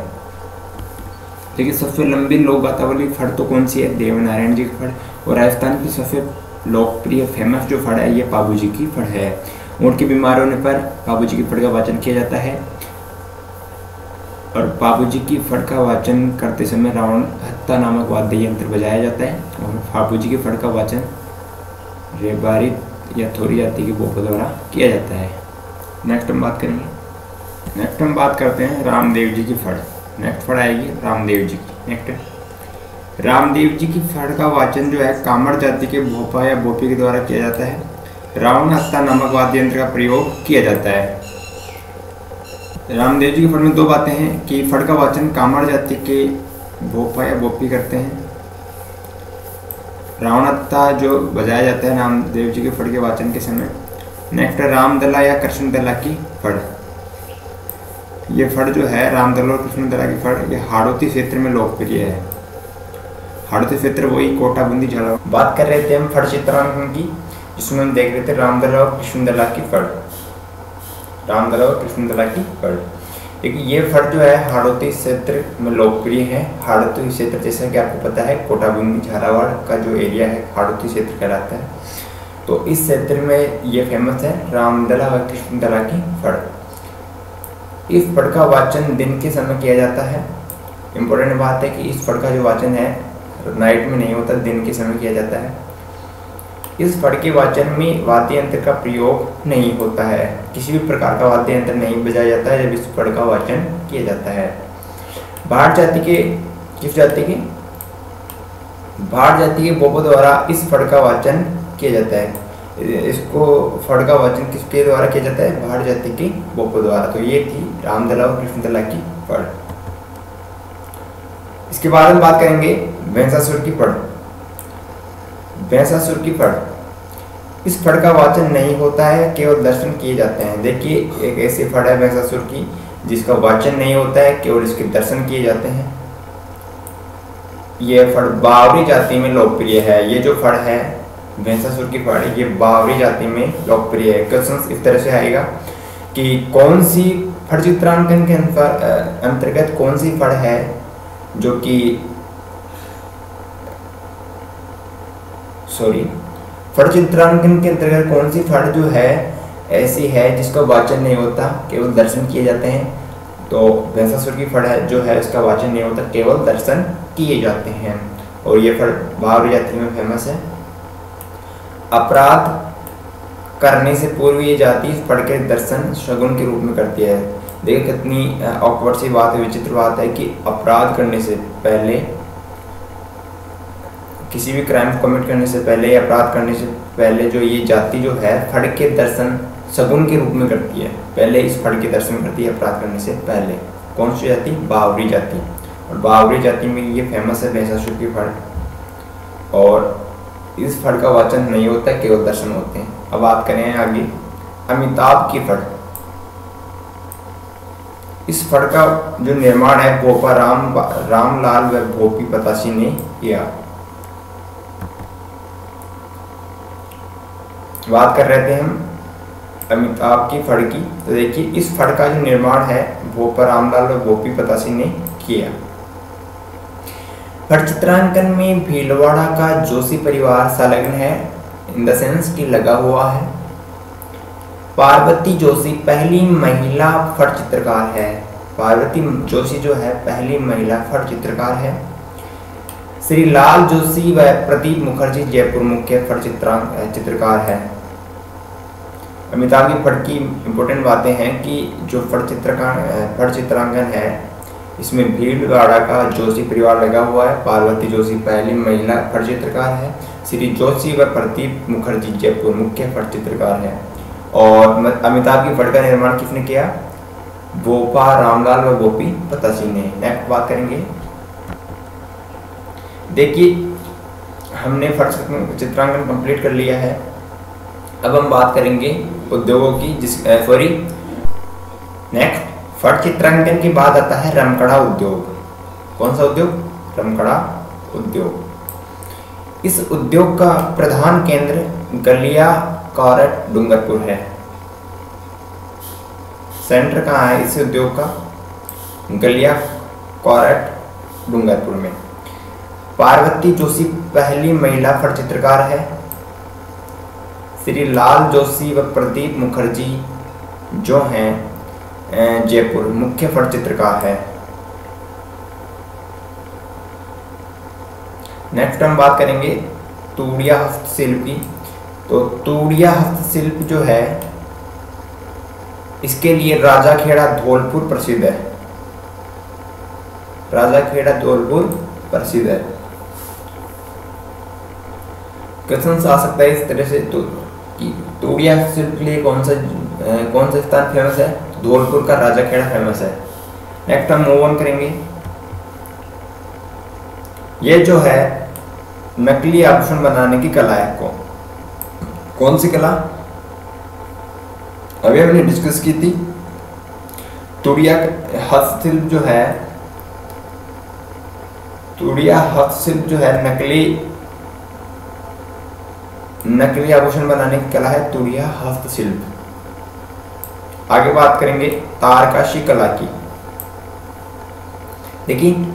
लेकिन सबसे लंबी लोक गाथा वाली फट तो कौन सी है? देवनारायण जी की फट। और राजस्थान की सबसे लोकप्रिय फेमस जो फट है ये पाबू जी की फट है। ऊँट के बीमार होने पर पाबू जी की फट का वाचन किया जाता है। और पाबू जी की फट का वाचन करते समय रावण हत्ता नामक वाद्य यंत्र बजाया जाता है। और पाबू जी की फट का वाचन रेबारी या थोरी जाति के बोपों द्वारा किया जाता है। नेक्स्ट हम बात करेंगे, नेक्स्ट हम बात करते हैं रामदेव जी की फट। नेक्स्ट फट आएगी रामदेव जी की। नेक्स्ट रामदेव जी की फट का वाचन जो है कामड़ जाति के भोपा या बोपी के द्वारा किया जाता है। रावण हत्ता नामक वाद्य यंत्र का प्रयोग किया जाता है। रामदेव जी की फट में दो बातें हैं कि फट का वाचन कामड़ जाति के भोपा या बोपी करते हैं। रावणत्ता जो बजाया जाता है रामदेव जी के फट के वाचन के समय। नेक्स्ट रामदला या कृष्णदला की फट। ये फट जो है रामदला और कृष्णदला की फट, ये हाड़ौती क्षेत्र में लोकप्रिय है। हाड़ौती क्षेत्र वही कोटा, बूंदी, झालावाड़। बात कर रहे थे हम फट चित्रांकन की, जिसमें हम देख रहे थे रामदला और कृष्णदला की फट। रामदला और कृष्णदला की फट, लेकिन ये फट जो है हाड़ौती क्षेत्र में लोकप्रिय है। हाड़ौती क्षेत्र जैसा कि आपको पता है कोटा, बूंदी, झालावाड़ का जो एरिया है हाड़ौती क्षेत्र कहलाता है। तो इस क्षेत्र में ये फेमस है रामदला व कृष्णदला की फट। इस फट का वाचन दिन के समय किया जाता है इम्पोर्टेंट बात है कि इस फड़ का जो वाचन है नाइट में नहीं होता, दिन के समय किया जाता है। इस फड़ के वाचन में वाद्य यंत्र का प्रयोग नहीं होता है, किसी भी प्रकार का वाद्य यंत्र नहीं बजाया जाता है जब इस फड़ का वाचन किया जाता है। भाट जाति के, किस जाति के, भाट जाति के बोपों द्वारा इस फड़ का वाचन किया जाता है। इसको फड़ का वाचन किसके द्वारा किया जाता है? भाट जाति के बोपों द्वारा। तो ये थी रामदला और कृष्णदला की फड़। इसके बाद हम बात करेंगे भैंसासुर की फड़। भैंसासुर की फड़, इस फड़ का वाचन नहीं होता है, केवल दर्शन किए जाते हैं। देखिए एक ऐसी फड़ है भैंसासुर की जिसका वाचन नहीं होता है, केवल इसके दर्शन किए जाते हैं। यह फड़ बावरी जाति में लोकप्रिय है। ये जो फड़ है भैंसासुर की फड़, ये बावरी जाति में लोकप्रिय है। क्वेश्चन इस तरह से आएगा कि कौन सी फड़ चित्रांकन के अंतर्गत कौन सी फड़ है जो कि फड़ चित्रांकन के अंतर्गत कौन सी फड़ जो है ऐसी है जिसका वाचन नहीं होता, केवल दर्शन किए जाते हैं। तो भैंसासुर की फड़ है जो है इसका वाचन नहीं होता, केवल दर्शन किए जाते हैं। और ये फड़ बावरी जाति में फेमस है। अपराध करने से पूर्व ये जाति इस फड़ के दर्शन शगुन के रूप में करती है। देखिए कितनी ऑकवर्ड सी बात है, विचित्र बात है कि अपराध करने से पहले, किसी भी क्राइम कमिट करने से पहले या अपराध करने से पहले जो ये जाति जो है फड़ के दर्शन शगुन के रूप में करती है। पहले इस फड़ के दर्शन करती है अपराध करने से पहले। कौन सी जाति? बावरी जाति। और बावरी जाति में ये फेमस है भैंसासुर की फड़। और इस फड़ का वाचन नहीं होता, केवल दर्शन होते हैं। अब बात करें आगे अमिताभ की फड़। इस फड़ का जो निर्माण है भोपा रामलाल व भोपी पतासी ने किया। बात कर रहे थे हम अमिताभ की फड़ की। तो देखिए इस फड़ का जो निर्माण है भोपा रामलाल व भोपी पतासी ने किया। फड़ चित्रांकन में भीलवाड़ा का जोशी परिवार संलग्न है, इन द सेंस कि लगा हुआ है। पार्वती जोशी पहली महिला फड़ चित्रकार है। पार्वती जोशी जो है पहली महिला फड़ चित्रकार है। श्री लाल जोशी व प्रदीप मुखर्जी जयपुर मुख्य फड़ चित्रकार है। अमिताभ की फड़ की इम्पोर्टेंट बातें हैं कि जो फड़ चित्रांकन है इसमें भीलवाड़ा का जोशी परिवार लगा हुआ है। पार्वती जोशी पहली महिला फड़ चित्रकार है। श्री जोशी व प्रदीप मुखर्जी जयपुर मुख्य फड़ चित्रकार है। और अमिताभ की फड़ का निर्माण किसने किया? भोपा रामलाल व भोपी पतासी ने। नेक्स्ट बात करेंगे। देखिए हमने फड़ चित्रांकन कंप्लीट कर लिया है। अब हम बात करेंगे उद्योगों की, नेक्स्ट फड़ चित्रांकन के बाद आता है रमकड़ा उद्योग। कौन सा उद्योग? रमकड़ा उद्योग। इस उद्योग का प्रधान केंद्र गलिया कारट डूंगरपुर है। सेंटर कहाँ है इस उद्योग का? गलिया कारट डूंगरपुर में। पार्वती जोशी पहली महिला फड़ चित्रकार है। श्री लाल जोशी व प्रदीप मुखर्जी जो हैं जयपुर मुख्य फड़ चित्रकार है। नेक्स्ट हम बात करेंगे तूड़िया हस्तशिल्प की। तो तूड़िया हस्तशिल्प जो है इसके लिए राजाखेड़ा धौलपुर प्रसिद्ध है। राजाखेड़ा धौलपुर प्रसिद्ध है। क्वेश्चन आ सकता है इस तरह से तो तूड़िया हस्तशिल्प के लिए कौन सा स्थान फेमस है? धौलपुर का राजाखेड़ा फेमस है। नेक्स्ट हम मूव ऑन करेंगे। ये जो है नकली आभूषण बनाने की कला है। कौन सी कला? अभी हमने डिस्कस की थी। तूड़िया हस्तशिल्प जो है, तूड़िया हस्तशिल्प जो है नकली आभूषण बनाने की कला है तूड़िया हस्तशिल्प। आगे बात करेंगे तारकशी कला की। देखिए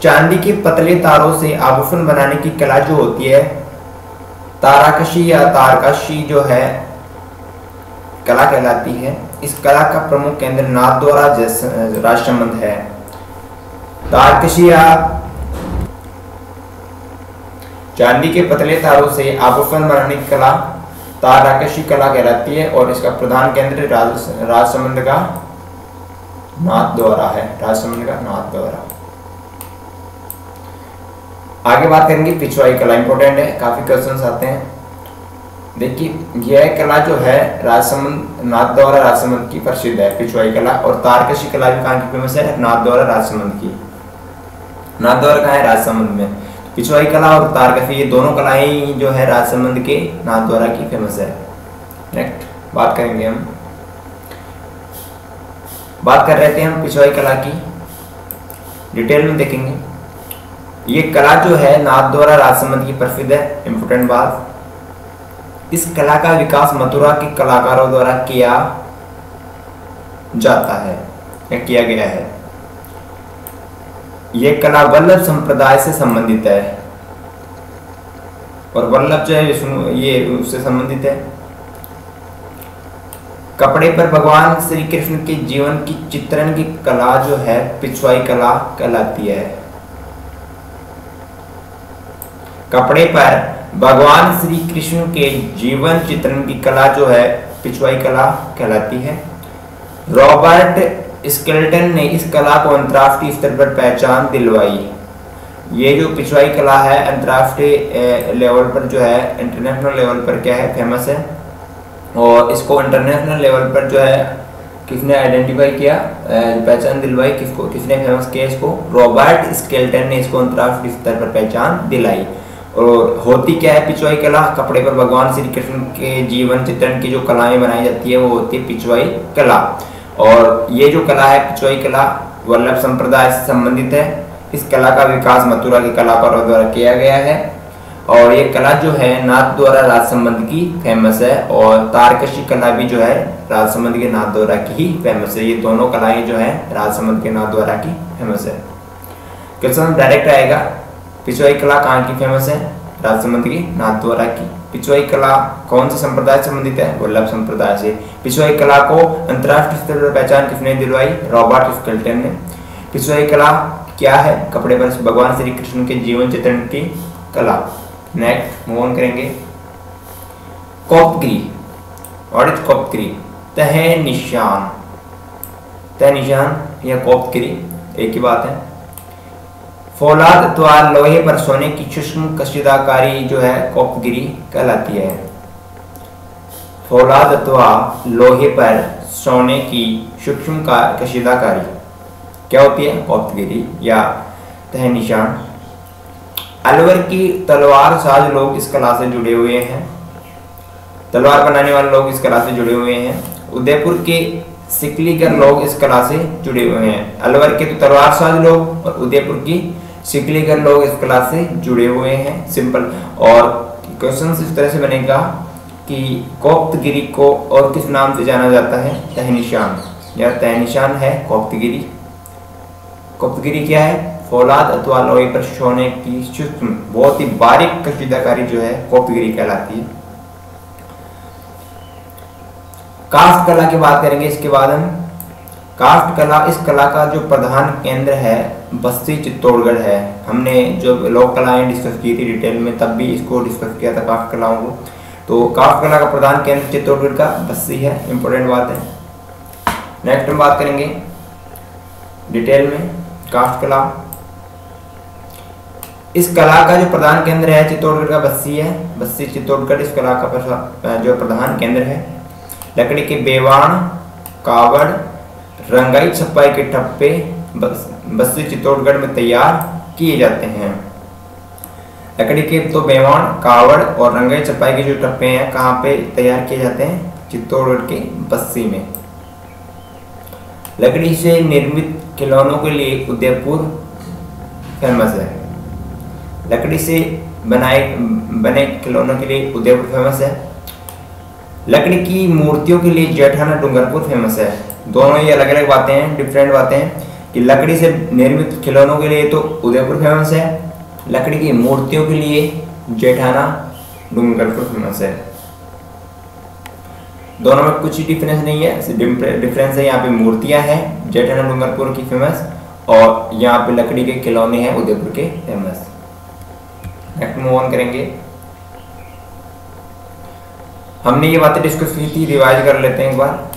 चांदी के पतले तारों से आभूषण बनाने की कला जो होती है तारकशी या तारकशी जो है कला कहलाती है। इस कला का प्रमुख केंद्र नाथद्वारा राजसमंद है। तारकशी या चांदी के पतले तारों से आभूषण बनाने की कला तारकशी कला कहलाती है और इसका प्रधान केंद्र राजसमंद का नाथद्वारा है। राजसमंद का नाथद्वारा। आगे बात करेंगे पिछवाई कला। इंपॉर्टेंट है, काफी क्वेश्चंस आते हैं। देखिए यह कला जो है राजसमंद नाथद्वारा राजसमंद की प्रसिद्ध है, पिछवाई कला। और तारकशी कला भी कहाँ की फेमस है? नाथद्वारा राजसमंद की। नाथद्वारा कहाँ है? राजसमंद में। पिछवाई कला और तारकशी ये दोनों कलाएं जो है राजसमंद के नाथद्वारा की फेमस है। नेक्स्ट बात करेंगे हम, बात कर रहे थे हम पिछवाई कला की, डिटेल में देखेंगे। ये कला जो है नाथद्वारा राजसमंद की प्रसिद्ध है। इंपोर्टेंट बात, इस कला का विकास मथुरा के कलाकारों द्वारा किया जाता है या किया गया है। यह कला वल्लभ संप्रदाय से संबंधित है और वल्लभ जो है ये उससे संबंधित है। कपड़े पर भगवान श्री कृष्ण के जीवन की चित्रण की कला जो है पिछवाई कला कहलाती है। कपड़े पर भगवान श्री कृष्ण के जीवन चित्रण की कला जो है पिछवाई कला कहलाती है। रॉबर्ट स्केल्टन ने इस कला को अंतर्राष्ट्रीय स्तर पर पहचान दिलवाई। ये जो पिछवाई कला है अंतर्राष्ट्रीय लेवल पर जो है, इंटरनेशनल लेवल पर क्या है? फेमस है। और इसको इंटरनेशनल लेवल पर जो है किसने आइडेंटिफाई किया, पहचान दिलवाई? किसको, किसने फेमस किया इसको? रॉबर्ट स्केल्टन ने इसको अंतर्राष्ट्रीय स्तर पर पहचान दिलाई। और होती क्या है पिछवाई कला? कपड़े पर भगवान श्री कृष्ण के जीवन चित्रण की जो कलाएं बनाई जाती है वो होती है पिछवाई कला। और ये जो कला है पिछवाई कला वल्लभ संप्रदाय से संबंधित है। इस कला का विकास मथुरा के कलाकारों द्वारा किया गया है और ये कला जो है नाथद्वारा राजसमंद की फेमस है। और तारकशी कला भी जो है राजसमंद के नाथद्वारा की ही फेमस है। ये दोनों कलाएं जो है राजसमंद के नाथद्वारा की फेमस है। क्वेश्चन डायरेक्ट आएगा, पिछवाई कला कहाँ की फेमस है? राजसमंद की नाथद्वारा की। पिछवाई कला कौन से संप्रदाय से संबंधित है? वल्लभ संप्रदाय से। पिछवाई कला को अंतर्राष्ट्रीय स्तर पर पहचान किसने दिलवाई? रॉबर्ट स्केल्टन ने। पिछवाई कला क्या है? कपड़े पर भगवान श्री कृष्ण के जीवन चित्रण की कला। नेक्स्ट मूव ऑन करेंगे। कोप्तगिरी। What is koftgari? तह निशान। तह निशान या कोप्तगिरी एक ही बात है। फौलाद अथवा लोहे पर सोने की सूक्ष्म कशीदाकारी जो है कोप्तगिरी कहलाती है। फौलाद अथवा लोहे पर सोने की सूक्ष्म कशीदाकारी क्या होती है? कोप्तगिरी या तह निशान। अलवर की तलवार साज लोग इस कला से जुड़े हुए हैं। तलवार बनाने वाले लोग इस कला से जुड़े हुए हैं। उदयपुर के सिकलीगर लोग इस कला से जुड़े हुए हैं। अलवर के तो तलवार साज लोग और उदयपुर की सिकलीगर लोग इस कला से जुड़े हुए हैं। सिंपल। और क्वेश्चन इस तरह से बनेगा कि कोप्तगिरी को और किस नाम से जाना जाता है? तह निशान या तह निशान है कोप्तगिरी। कोप्तगिरी क्या है? फौलाद अथवा लोहे पर सोने की सूक्ष्म बहुत ही बारीक कशीदाकारी जो है कोप्तगिरी कहलाती है। काष्ठ कला की बात करेंगे इसके बाद हम। काष्ठ कला, इस कला का जो प्रधान केंद्र है बस्ती चित्तौड़गढ़ है। हमने जो लोक कलाएं डिस्कस की थी डिटेल में तब भी इसको डिस्कस किया था काष्ठ कलाओं को। तो काष्ठ कला का प्रधान केंद्र चित्तौड़गढ़ का बस्ती है। इंपॉर्टेंट बात है। नेक्स्ट हम बात करेंगे डिटेल में काष्ठ कला। इस कला का जो प्रधान केंद्र है चित्तौड़गढ़ का बस्ती है। बस्ती चित्तौड़गढ़ इस कला का जो प्रधान केंद्र है। लकड़ी के बेवाण, कावड़, रंगाई छपाई के ठप्पे बस्ती चित्तौड़गढ़ में तैयार किए जाते हैं। लकड़ी के तो बेवाण, कावड़ और रंगाई छपाई के जो ठप्पे हैं कहाँ पे तैयार किए जाते हैं? चित्तौड़गढ़ के बस्ती में। लकड़ी से निर्मित खिलौनों के लिए उदयपुर फेमस है। लकड़ी से बने खिलौनों के लिए उदयपुर फेमस है। लकड़ी की मूर्तियों के लिए जेठाना डूंगरपुर फेमस है। दोनों ही अलग अलग बातें हैं, डिफरेंट बातें हैं कि लकड़ी से निर्मित खिलौनों के लिए तो उदयपुर फेमस है, लकड़ी की मूर्तियों के लिए जेठाना डूंगरपुर फेमस है। दोनों में कुछ ही डिफरेंस नहीं है, डिफरेंस है यहाँ पे मूर्तियां हैं जेठाना डूंगरपुर की फेमस और यहाँ पे लकड़ी के खिलौने हैं उदयपुर के फेमस। नेक्स्ट मूव ऑन करेंगे। हमने ये बातें डिस्कस की थी, रिवाइज कर लेते हैं एक बार।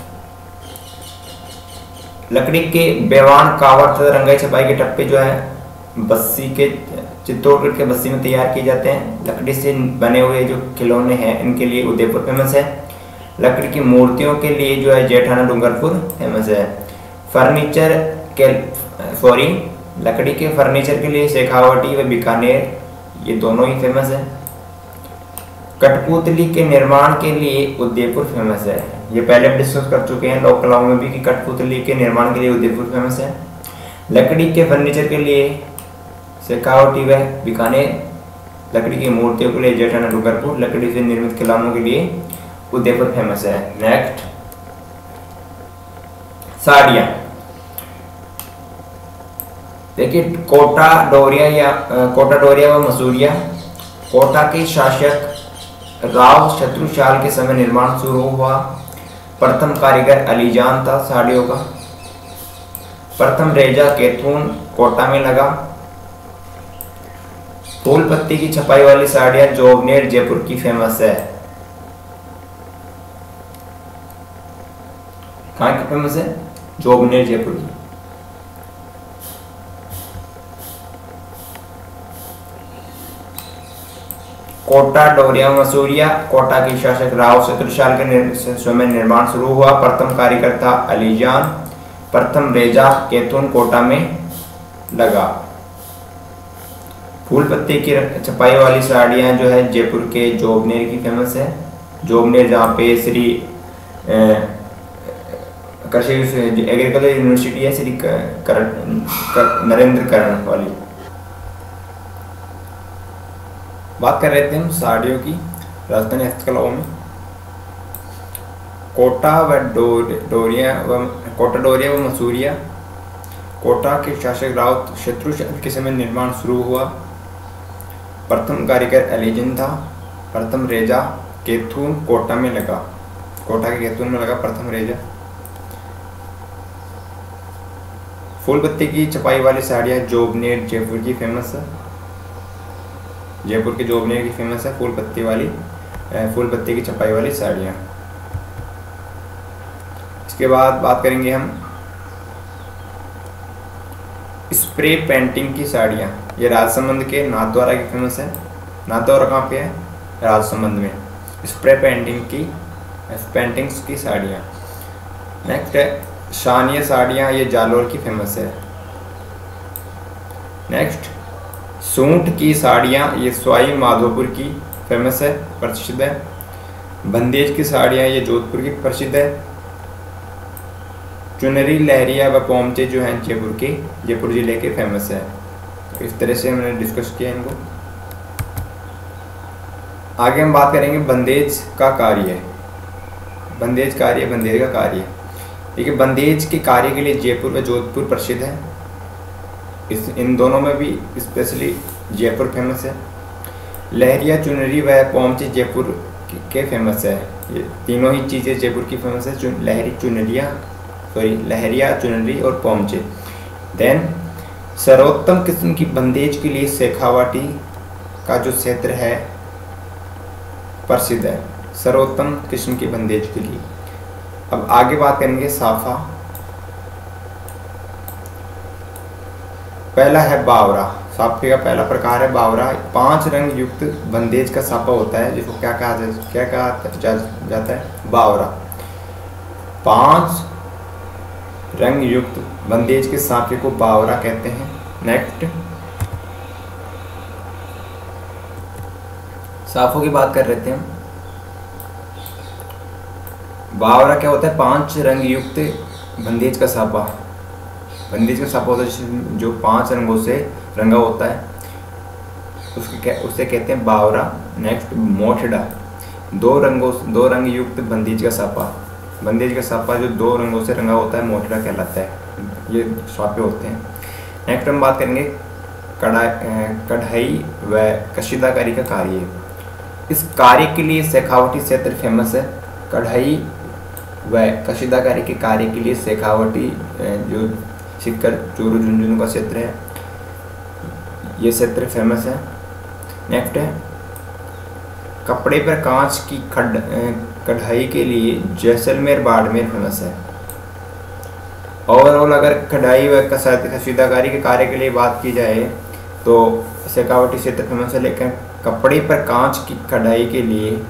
लकड़ी के बेवान, कावड़ तथा रंगाई छपाई के टप्पे जो है बस्सी के, चित्तौड़गढ़ के बस्सी में तैयार किए जाते हैं। लकड़ी से बने हुए जो खिलौने हैं इनके लिए उदयपुर फेमस है। लकड़ी की मूर्तियों के लिए जो है जेठाना डूंगरपुर फेमस है। फर्नीचर के लकड़ी के फर्नीचर के लिए शेखावाटी व बीकानेर, ये दोनों ही फेमस है। कठपुतली के निर्माण के लिए उदयपुर फेमस है। ये पहले हम डिस्कस कर चुके हैं लोक कलाओं में भी कि कठपुतली के निर्माण के लिए उदयपुर फेमस है। लकड़ी के फर्नीचर के लिए शेखावाटी व बीकानेर, लकड़ी की मूर्तियों के लिए जेठाना डूंगरपुर, लकड़ी से निर्मित खिलौनों के लिए उदयपुर फेमस है। नेक्स्ट, साड़ियाँ। देखिए कोटा डोरिया व मसूरिया। कोटा के शासक राव शत्रुशाल के समय निर्माण शुरू हुआ। प्रथम कारीगर अलीजान था साड़ियों का। प्रथम रेजा केतून कोटा में लगा। फूल पत्ती की छपाई वाली साड़ियां जोबनेर जयपुर की फेमस है। कहाँ की फेमस है? जोबनेर जयपुर की। कोटा डोरिया मसूरिया। कोटा के शासक राव शत्रुशाल के समय निर्माण शुरू हुआ। प्रथम कारीगर था अलीजान। प्रथम रेजा केतून कोटा में लगा। फूल पत्ती की छपाई वाली साड़ियाँ जो है जयपुर के जोबनेर की फेमस है। जोबनेर जहाँ पे श्री कृषि एग्रीकल्चर यूनिवर्सिटी है, श्री नरेंद्र करण वाली। बात कर रहे थे हम साड़ियों की राजस्थानी हस्तकलाओं में। कोटा डोरिया व मसूरिया। कोटा के शासक राव शत्रुशाल के समय निर्माण शुरू हुआ। प्रथम कारीगर अलीजन था। प्रथम रेजा केतून कोटा में लगा। कोटा के केतून में लगा प्रथम रेजा। फूल पत्ती की छपाई वाली साड़ियाँ जोबनेर जयपुर की फेमस है। जयपुर के जोबनेर की फेमस है फूल पत्ती की छपाई वाली साड़ियाँ। इसके बाद बात करेंगे हम स्प्रे पेंटिंग की साड़ियाँ। ये राजसमंद के नाथद्वारा की फेमस है। नाथद्वारा कहाँ पे है? राजसमंद में। स्प्रे पेंटिंग्स की साड़ियाँ। नेक्स्ट है शानिया साड़ियाँ, ये जालोर की फेमस है। नेक्स्ट सूट की साड़ियाँ, ये सवाई माधोपुर की फेमस है, प्रसिद्ध है। बंदेज की साड़ियाँ, ये जोधपुर की प्रसिद्ध है। चुनरी लहरिया व पोमचे जो हैं जयपुर जिले के फेमस है। तो इस तरह से हमने डिस्कस किया इनको। आगे हम बात करेंगे बंदेज का कार्य। बंदेज का कार्य। देखिए बंदेज के कार्य के लिए जयपुर व जोधपुर प्रसिद्ध है। इन दोनों में भी स्पेशली जयपुर फेमस है। लहरिया चुनरी व पोमचे जयपुर के फेमस है। ये तीनों ही चीज़ें जयपुर की फेमस है। लहरिया चुनरी और पोमचे। देन सर्वोत्तम किस्म की बंदेज के लिए शेखावाटी का जो क्षेत्र है प्रसिद्ध है। सर्वोत्तम किस्म की बंदेज के लिए। अब आगे बात करेंगे साफा। पहला है बावरा। साफे का पहला प्रकार है बावरा। 5 रंग युक्त बंदेज का साफा होता है जिसको क्या कहा जाता है? बावरा। 5 रंग युक्त बंदेज के साफे को बावरा कहते हैं। नेक्स्ट साफों की बात कर रहे थे हम। बावरा क्या होता है? 5 रंग युक्त बंदेज का साफा। बंदेज का साफा होता है जो 5 रंगों से रंगा होता है, उसे कहते हैं बावरा। नेक्स्ट मोठड़ा। 2 रंग युक्त बंदेज का साफा। बंदेज का साफा जो 2 रंगों से रंगा होता है मोठड़ा कहलाता है। ये साफे होते हैं। नेक्स्ट हम बात करेंगे कढ़ाई व कशीदाकारी का कार्य। इस कार्य के लिए शेखावाटी क्षेत्र फेमस है। कढ़ाई व कशीदाकारी के कार्य के लिए शेखावाटी जो सीकर चूरू झुंझुनू का क्षेत्र है, ये क्षेत्र फेमस है। नेक्स्ट है कपड़े पर कांच की कढ़ाई के लिए जैसलमेर बाड़मेर फेमस है। ओवरऑल अगर कढ़ाई व कशीदाकारी के कार्य के लिए बात की जाए तो शेखावटी क्षेत्र फेमस है, लेकिन कपड़े पर कांच की कढ़ाई के लिए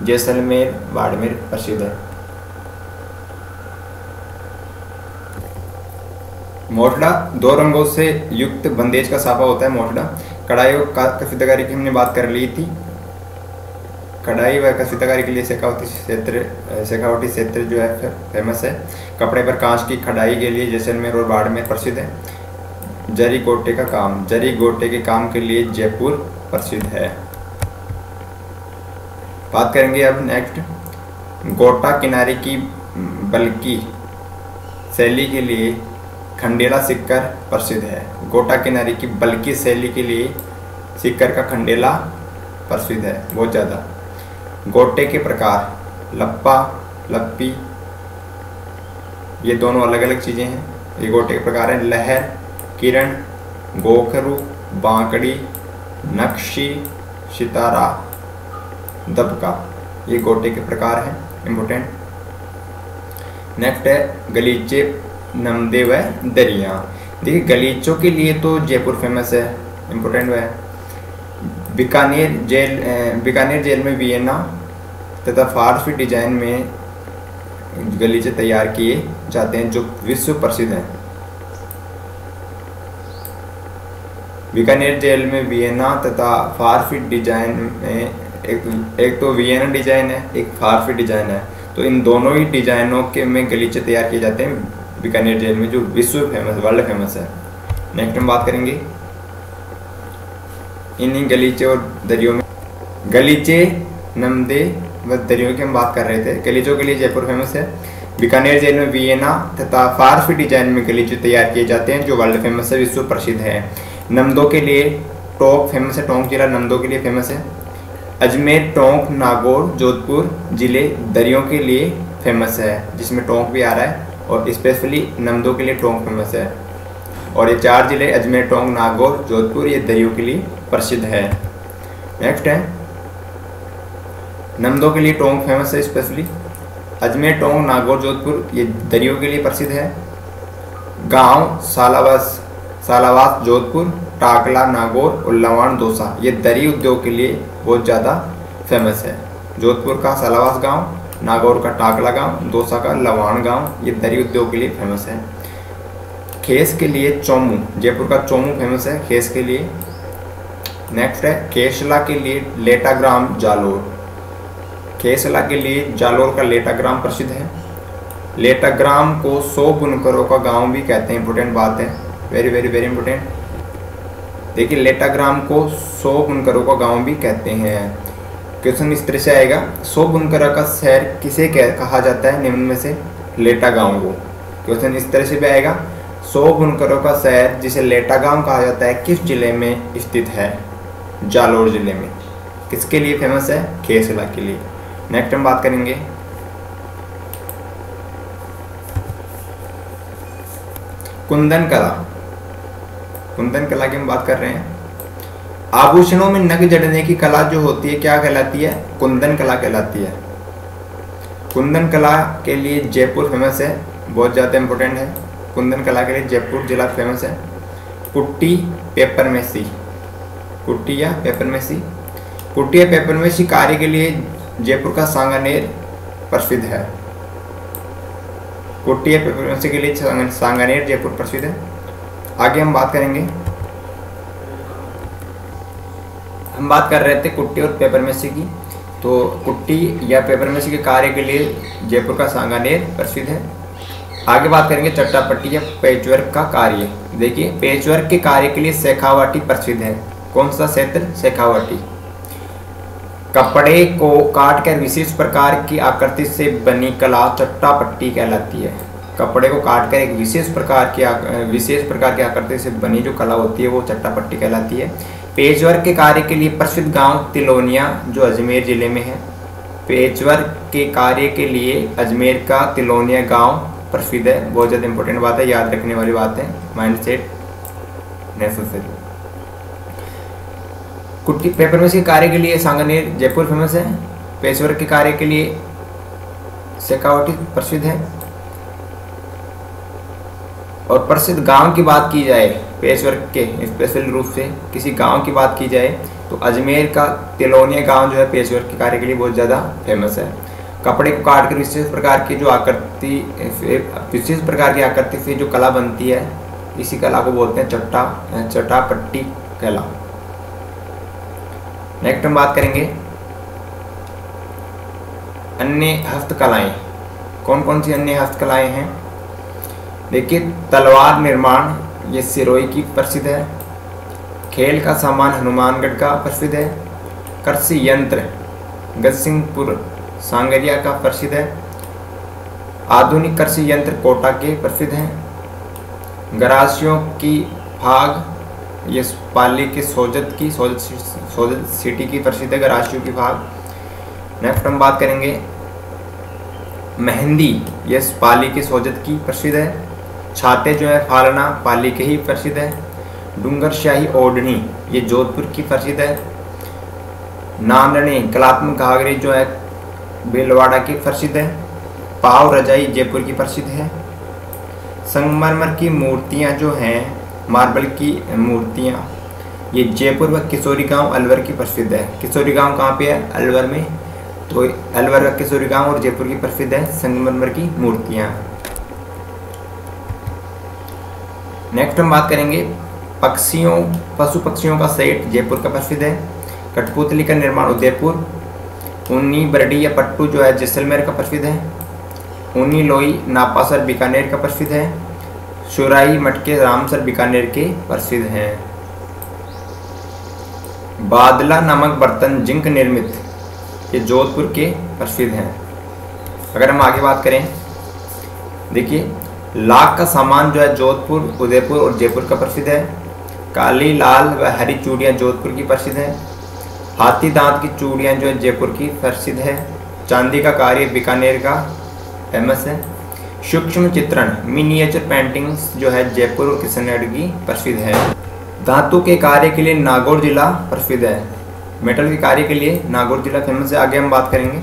जैसलमेर बाड़मेर प्रसिद्ध है। मोटड़ा 2 रंगों से युक्त बंदेज का साफा होता है। मोटड़ा कढ़ाई और कशीदाकारी की हमने बात कर ली थी। कढ़ाई व कशीदाकारी के लिए शेखावटी क्षेत्र जो है फेमस है। कपड़े पर कांच की कढ़ाई के लिए जैसलमेर और बाड़मेर प्रसिद्ध है। जरी गोटे का काम, जरी गोटे के काम के लिए जयपुर प्रसिद्ध है। बात करेंगे अब नेक्स्ट गोटा किनारे की बल्कि शैली के लिए खंडेला सीकर प्रसिद्ध है। गोटा किनारे की बल्कि शैली के लिए सीकर का खंडेला प्रसिद्ध है बहुत ज़्यादा। गोटे के प्रकार लप्पा, लप्पी, ये दोनों अलग अलग चीज़ें हैं। ये गोटे के प्रकार हैं लहर, किरण, गोखरू, बांकड़ी, नक्शी, सितारा, दबका, ये गोटे के प्रकार हैं इम्पोर्टेंट। नेक्स्ट है गलीचे, नमदे व दरिया। देखिए गलीचों के लिए तो जयपुर फेमस है, इम्पोर्टेंट है। बीकानेर जेल में वियना तथा फारसी डिजाइन में गलीचे तैयार किए जाते हैं जो विश्व प्रसिद्ध हैं। बीकानेर जेल में वियना तथा फारसी डिजाइन में एक तो वियना डिजाइन है, एक फारसी डिजाइन है, तो इन दोनों ही डिजाइनों के में गलीचे तैयार किए जाते हैं बीकानेर जेल में जो विश्व फेमस, वर्ल्ड फेमस है। नेक्स्ट हम बात करेंगे इन्हीं गलीचे और दरियों में। गलीचे, नमदे व दरियों की हम बात कर रहे थे। गलीचों के लिए जयपुर फेमस है। बीकानेर जेल में वियना तथा फारसी डिजाइन में गलीचे तैयार किए जाते हैं जो वर्ल्ड फेमस है, विश्व प्रसिद्ध है। नमदों के लिए टोंक फेमस है, टोंक जिला नमदों के लिए फेमस है। अजमेर, टोंक, नागौर, जोधपुर जिले दरियों के लिए फेमस है, जिसमें टोंक भी आ रहा है, और स्पेशली नमदों के लिए टोंक फेमस है। और ये 4 जिले अजमेर, टोंक, नागौर, जोधपुर ये दरियों के लिए प्रसिद्ध है। नेक्स्ट है नमदों के लिए टोंक फेमस है स्पेशली। अजमेर, टोंक, नागौर, जोधपुर ये दरियों के लिए प्रसिद्ध है। गांव सालावास, जोधपुर, टाकला, नागौर और लवाण दौसा ये दरी उद्योग के लिए बहुत ज़्यादा फेमस है। जोधपुर का सालावास गांव, नागौर का टाकला गांव, दौसा का लवाण गांव ये दरी उद्योग के लिए फेमस है। खेस के लिए चोमू, जयपुर का चोमू फेमस है खेस के लिए। नेक्स्ट है केसला के लिए लेटाग्राम, जालोर। केसला के लिए जालोर का लेटाग्राम प्रसिद्ध है। लेटाग्राम को 100 बुनकरों का गांव भी कहते हैं, इंपॉर्टेंट बात है, वेरी वेरी वेरी इंपॉर्टेंट। देखिए लेटाग्राम को 100 बुनकरों का गांव भी कहते हैं। क्वेश्चन इस तरह से आएगा 100 बुनकरों का शहर किसे कहा जाता है निम्न में से? लेटा गांव को। क्वेश्चन इस तरह से भी आएगा 100 बुनकरों का शहर जिसे लेटा गांव कहा जाता है किस जिले में स्थित है? जालोर जिले में। किसके लिए फेमस है? केसला के लिए। नेक्स्ट हम बात करेंगे कुंदन कला। कुंदन कला की हम बात कर रहे हैं। आभूषणों में नग जड़ने की कला जो होती है क्या कहलाती है? कुंदन कला कहलाती है। कुंदन कला के लिए जयपुर फेमस है, बहुत ज़्यादा इंपॉर्टेंट है। कुंदन कला के लिए जयपुर जिला फेमस है। पुट्टी, पेपरमेसी, पुट्टी या पेपरमेसी, पुट्टी या पेपरमेसी कार्य के लिए जयपुर का सांगानेर प्रसिद्ध है। पुट्टी या पेपरमेसी के लिए सांगानेर जयपुर प्रसिद्ध है। आगे हम बात करेंगे, हम बात कर रहे थे कुट्टी और पेपरमेसी की, तो कुट्टी या पेपरमेसी के कार्य के लिए जयपुर का सांगानेर प्रसिद्ध है। आगे बात करेंगे चट्टापट्टी या पैचवर्क का कार्य। देखिए पैचवर्क के कार्य के लिए शेखावाटी प्रसिद्ध है। कौन सा क्षेत्र? शेखावाटी। कपड़े को काटकर विशेष प्रकार की आकृति से बनी कला चट्टापट्टी कहलाती है। कपड़े को काटकर एक विशेष प्रकार की आकृति से बनी जो कला होती है वो चट्टापट्टी कहलाती है। पेचवर्क के कार्य के लिए प्रसिद्ध गांव तिलोनिया जो अजमेर जिले में है। पेचवर्क के कार्य के लिए अजमेर का तिलोनिया गांव प्रसिद्ध है। बहुत ज़्यादा इंपॉर्टेंट बात है, याद रखने वाली बात है, माइंड सेट नेसेसरी। कुट्टी पेपर मिल के कार्य के लिए सांगानेर जयपुर फेमस है। पेशवर के कार्य के लिए शेखावटी प्रसिद्ध है। और प्रसिद्ध गांव की बात की जाए, पेशवर के स्पेशल रूप से किसी गांव की बात की जाए तो अजमेर का तिलोनिया गांव जो है पेशवर के कार्य के लिए बहुत ज़्यादा फेमस है। कपड़े को काट कर विशेष प्रकार की से जो कला बनती है, इसी कला को बोलते हैं चटापट्टी कला। नेक्स्ट हम बात करेंगे अन्य हस्तकलाएं। कौन कौन सी अन्य हस्तकलाएं हैं? देखिए, तलवार निर्माण ये सिरोही की प्रसिद्ध है। खेल का सामान हनुमानगढ़ का प्रसिद्ध है। कृषि यंत्र गजसिंहपुर सांगरिया का प्रसिद्ध है। आधुनिक कृषि यंत्र कोटा के प्रसिद्ध हैं। गरासियों की फाग ये पाली के सोजत सिटी की प्रसिद्ध है, गरासियों की फाग। नेक्स्ट हम बात करेंगे मेहंदी, ये पाली के सोजत की प्रसिद्ध है। छाते जो है फालना पाली के ही प्रसिद्ध है। डूंगर शाही ओढ़नी ये जोधपुर की प्रसिद्ध है। नांदने कलात्मक घाघरे जो है भीलवाड़ा की प्रसिद्ध है। पाव रजाई जयपुर की प्रसिद्ध है। संगमरमर की मूर्तियां जो हैं, मार्बल की मूर्तियां, ये जयपुर व किशोरी गांव अलवर की प्रसिद्ध है। किशोरी गांव कहाँ पे है? अलवर में। तो अलवर व किशोरी गांव और जयपुर की प्रसिद्ध है संगमरमर की मूर्तियां। नेक्स्ट हम बात करेंगे पशु पक्षियों का सेट जयपुर का प्रसिद्ध है। कठपुतली का निर्माण उदयपुर। ऊनी बरडी या पट्टू जो है जैसलमेर का प्रसिद्ध है। ऊनी लोई नापासर बीकानेर का प्रसिद्ध है। सुराही मटके रामसर बीकानेर के प्रसिद्ध हैं। बादला नामक बर्तन जिंक निर्मित ये जोधपुर के प्रसिद्ध हैं। अगर हम आगे बात करें, देखिए लाख का सामान जो है जोधपुर, उदयपुर और जयपुर का प्रसिद्ध है। काली, लाल व हरी चूड़ियाँ जोधपुर की प्रसिद्ध है। हाथी दांत की चूड़ियाँ जो है जयपुर की प्रसिद्ध है। चांदी का कार्य बीकानेर का फेमस है। सूक्ष्म चित्रण मिनिएचर पेंटिंग्स जो है जयपुर और किशनगढ़ की प्रसिद्ध है। धातु के कार्य के लिए नागौर जिला प्रसिद्ध है। मेटल के कार्य के लिए नागौर जिला फेमस है। आगे हम बात करेंगे,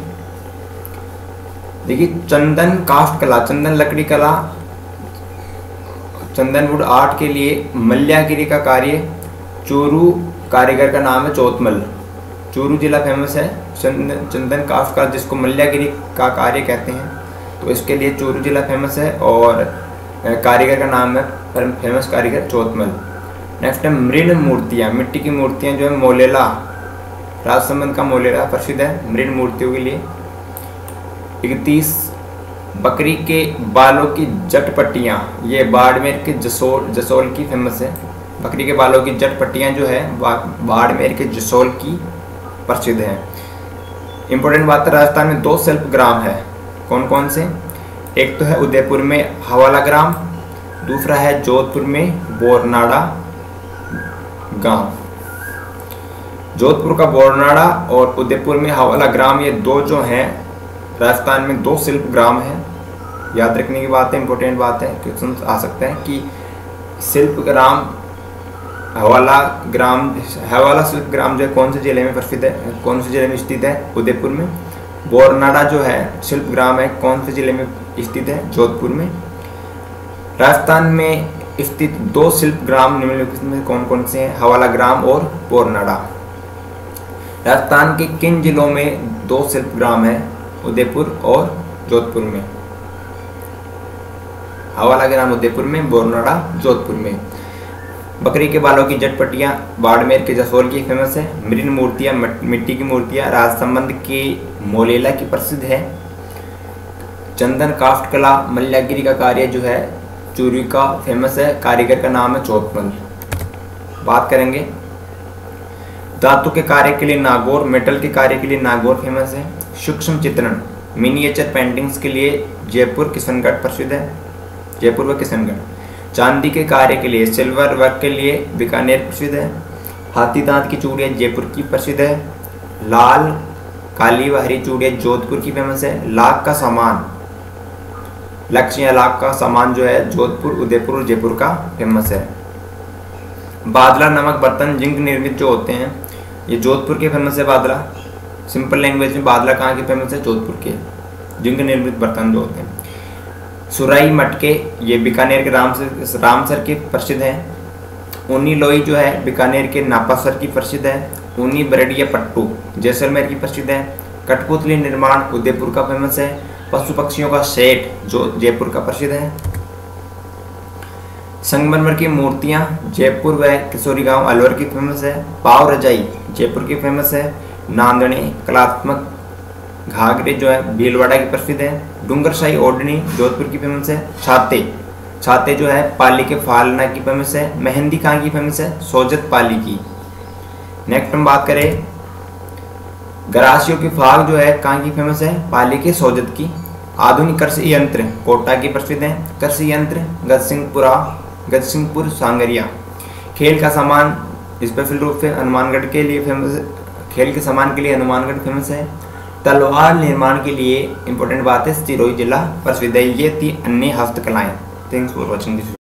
देखिए चंदन काष्ठ कला, चंदन लकड़ी कला, चंदन वुड आर्ट के लिए मल्यागिरी का कार्य चूरू कारीगर का नाम है चौतमल। चूरू जिला फेमस है चंदन काष्ठ का, जिसको मल्यागिरी का कार्य कहते हैं, तो इसके लिए चूरू जिला फेमस है। और कारीगर का नाम है फेमस कारीगर चौतमल। नेक्स्ट है मृण मूर्तियाँ, मिट्टी की मूर्तियाँ जो है मोलेला, राजसमंद का मोलेला प्रसिद्ध है मृण मूर्तियों के लिए। 31 बकरी के बालों की जटपट्टियाँ, ये बाड़मेर के जसोल की फेमस है। बकरी के बालों की जटपट्टियाँ जो है बाड़मेर के जसोल की प्रसिद्ध है। इंपॉर्टेंट बात है, राजस्थान में 2 शिल्प ग्राम है। कौन कौन से? एक तो है उदयपुर में हवाला ग्राम, दूसरा है जोधपुर में बोरनाड़ा गांव। जोधपुर का बोरनाड़ा और उदयपुर में हवाला ग्राम, ये 2 जो हैं राजस्थान में 2 शिल्प ग्राम है। याद रखने की बात है, इंपॉर्टेंट बात है, क्वेश्चन आ सकते हैं कि शिल्प ग्राम हवाला शिल्प ग्राम जो है कौन से जिले में प्रसिद्ध है, कौन से जिले में स्थित है? उदयपुर में। बोरनाड़ा जो है शिल्प ग्राम है कौन से जिले में स्थित है? जोधपुर में। राजस्थान में स्थित 2 शिल्प ग्राम निम्नलिखित में कौन कौन से हैं? हवाला ग्राम और बोरनाड़ा। राजस्थान के किन जिलों में 2 शिल्प ग्राम है? उदयपुर और जोधपुर में। हवाला ग्राम उदयपुर में, बोरनाड़ा जोधपुर में। बकरी के बालों की जटपट्टियाँ बाड़मेर के जसोल की फेमस है। मृण मूर्तियाँ मिट्टी की मूर्तियाँ राजसमंद के मोलेला की प्रसिद्ध है। चंदन काष्ठ कला मल्यागिरी का कार्य जो है चूरू का फेमस है, कारीगर का नाम है चौतमल। बात करेंगे धातु के कार्य के लिए नागौर, मेटल के कार्य के लिए नागौर फेमस है। सूक्ष्म चित्रण मिनिएचर पेंटिंग्स के लिए जयपुर किशनगढ़ प्रसिद्ध है, जयपुर व किशनगढ़। चांदी के कार्य के लिए सिल्वर वर्क के लिए बीकानेर प्रसिद्ध है। हाथी दांत की चूड़ियाँ जयपुर की प्रसिद्ध है। लाल काली व हरी चूड़ियाँ जोधपुर की फेमस है। लाख का सामान लक्ष्य या लाभ का सामान जो है जोधपुर, उदयपुर और जयपुर का फेमस है। बादला नामक बर्तन जिंक निर्मित जो होते हैं, ये जोधपुर के फेमस है बादला। सिंपल लैंग्वेज में बादला कहाँ के फेमस है? जोधपुर के जिंक निर्मित बर्तन जो होते हैं। सुराई मटके ये बीकानेर के रामसर के प्रसिद्ध है। ऊनी लोई जो है बीकानेर के नापासर की प्रसिद्ध है। ऊनी बरडिया पट्टू जैसलमेर की प्रसिद्ध है। कठपुतली निर्माण उदयपुर का फेमस है। पशु पक्षियों का सेट जो जयपुर का प्रसिद्ध है। संगमरमर की मूर्तियां जयपुर व किशोरी गांव अलवर की फेमस है। पाव रजाई जयपुर की फेमस है। नांदने कलात्मक घाघरे जो है भीलवाड़ा की प्रसिद्ध है। डूंगरशाही ओढ़नी जोधपुर की फेमस है। छाते जो है पाली के फालना की फेमस है। मेहंदी कहाँ की फेमस है? सोजत पाली की। नेक्स्ट हम बात करें गरासियों की फाग जो है कहाँ की फेमस है? पाली के सोजत की। आधुनिक कृषि यंत्र कोटा की प्रसिद्ध है। कृषि यंत्र गजसिंहपुर सांगरिया। खेल का सामान स्पेशल रूप से हनुमानगढ़ के लिए फेमस है। खेल के सामान के लिए हनुमानगढ़ फेमस है। तलवार निर्माण के लिए इंपॉर्टेंट बात है सिरोही जिला प्रसिद्ध है। ये थी अन्य हस्तकलाएं। Thanks for watching this.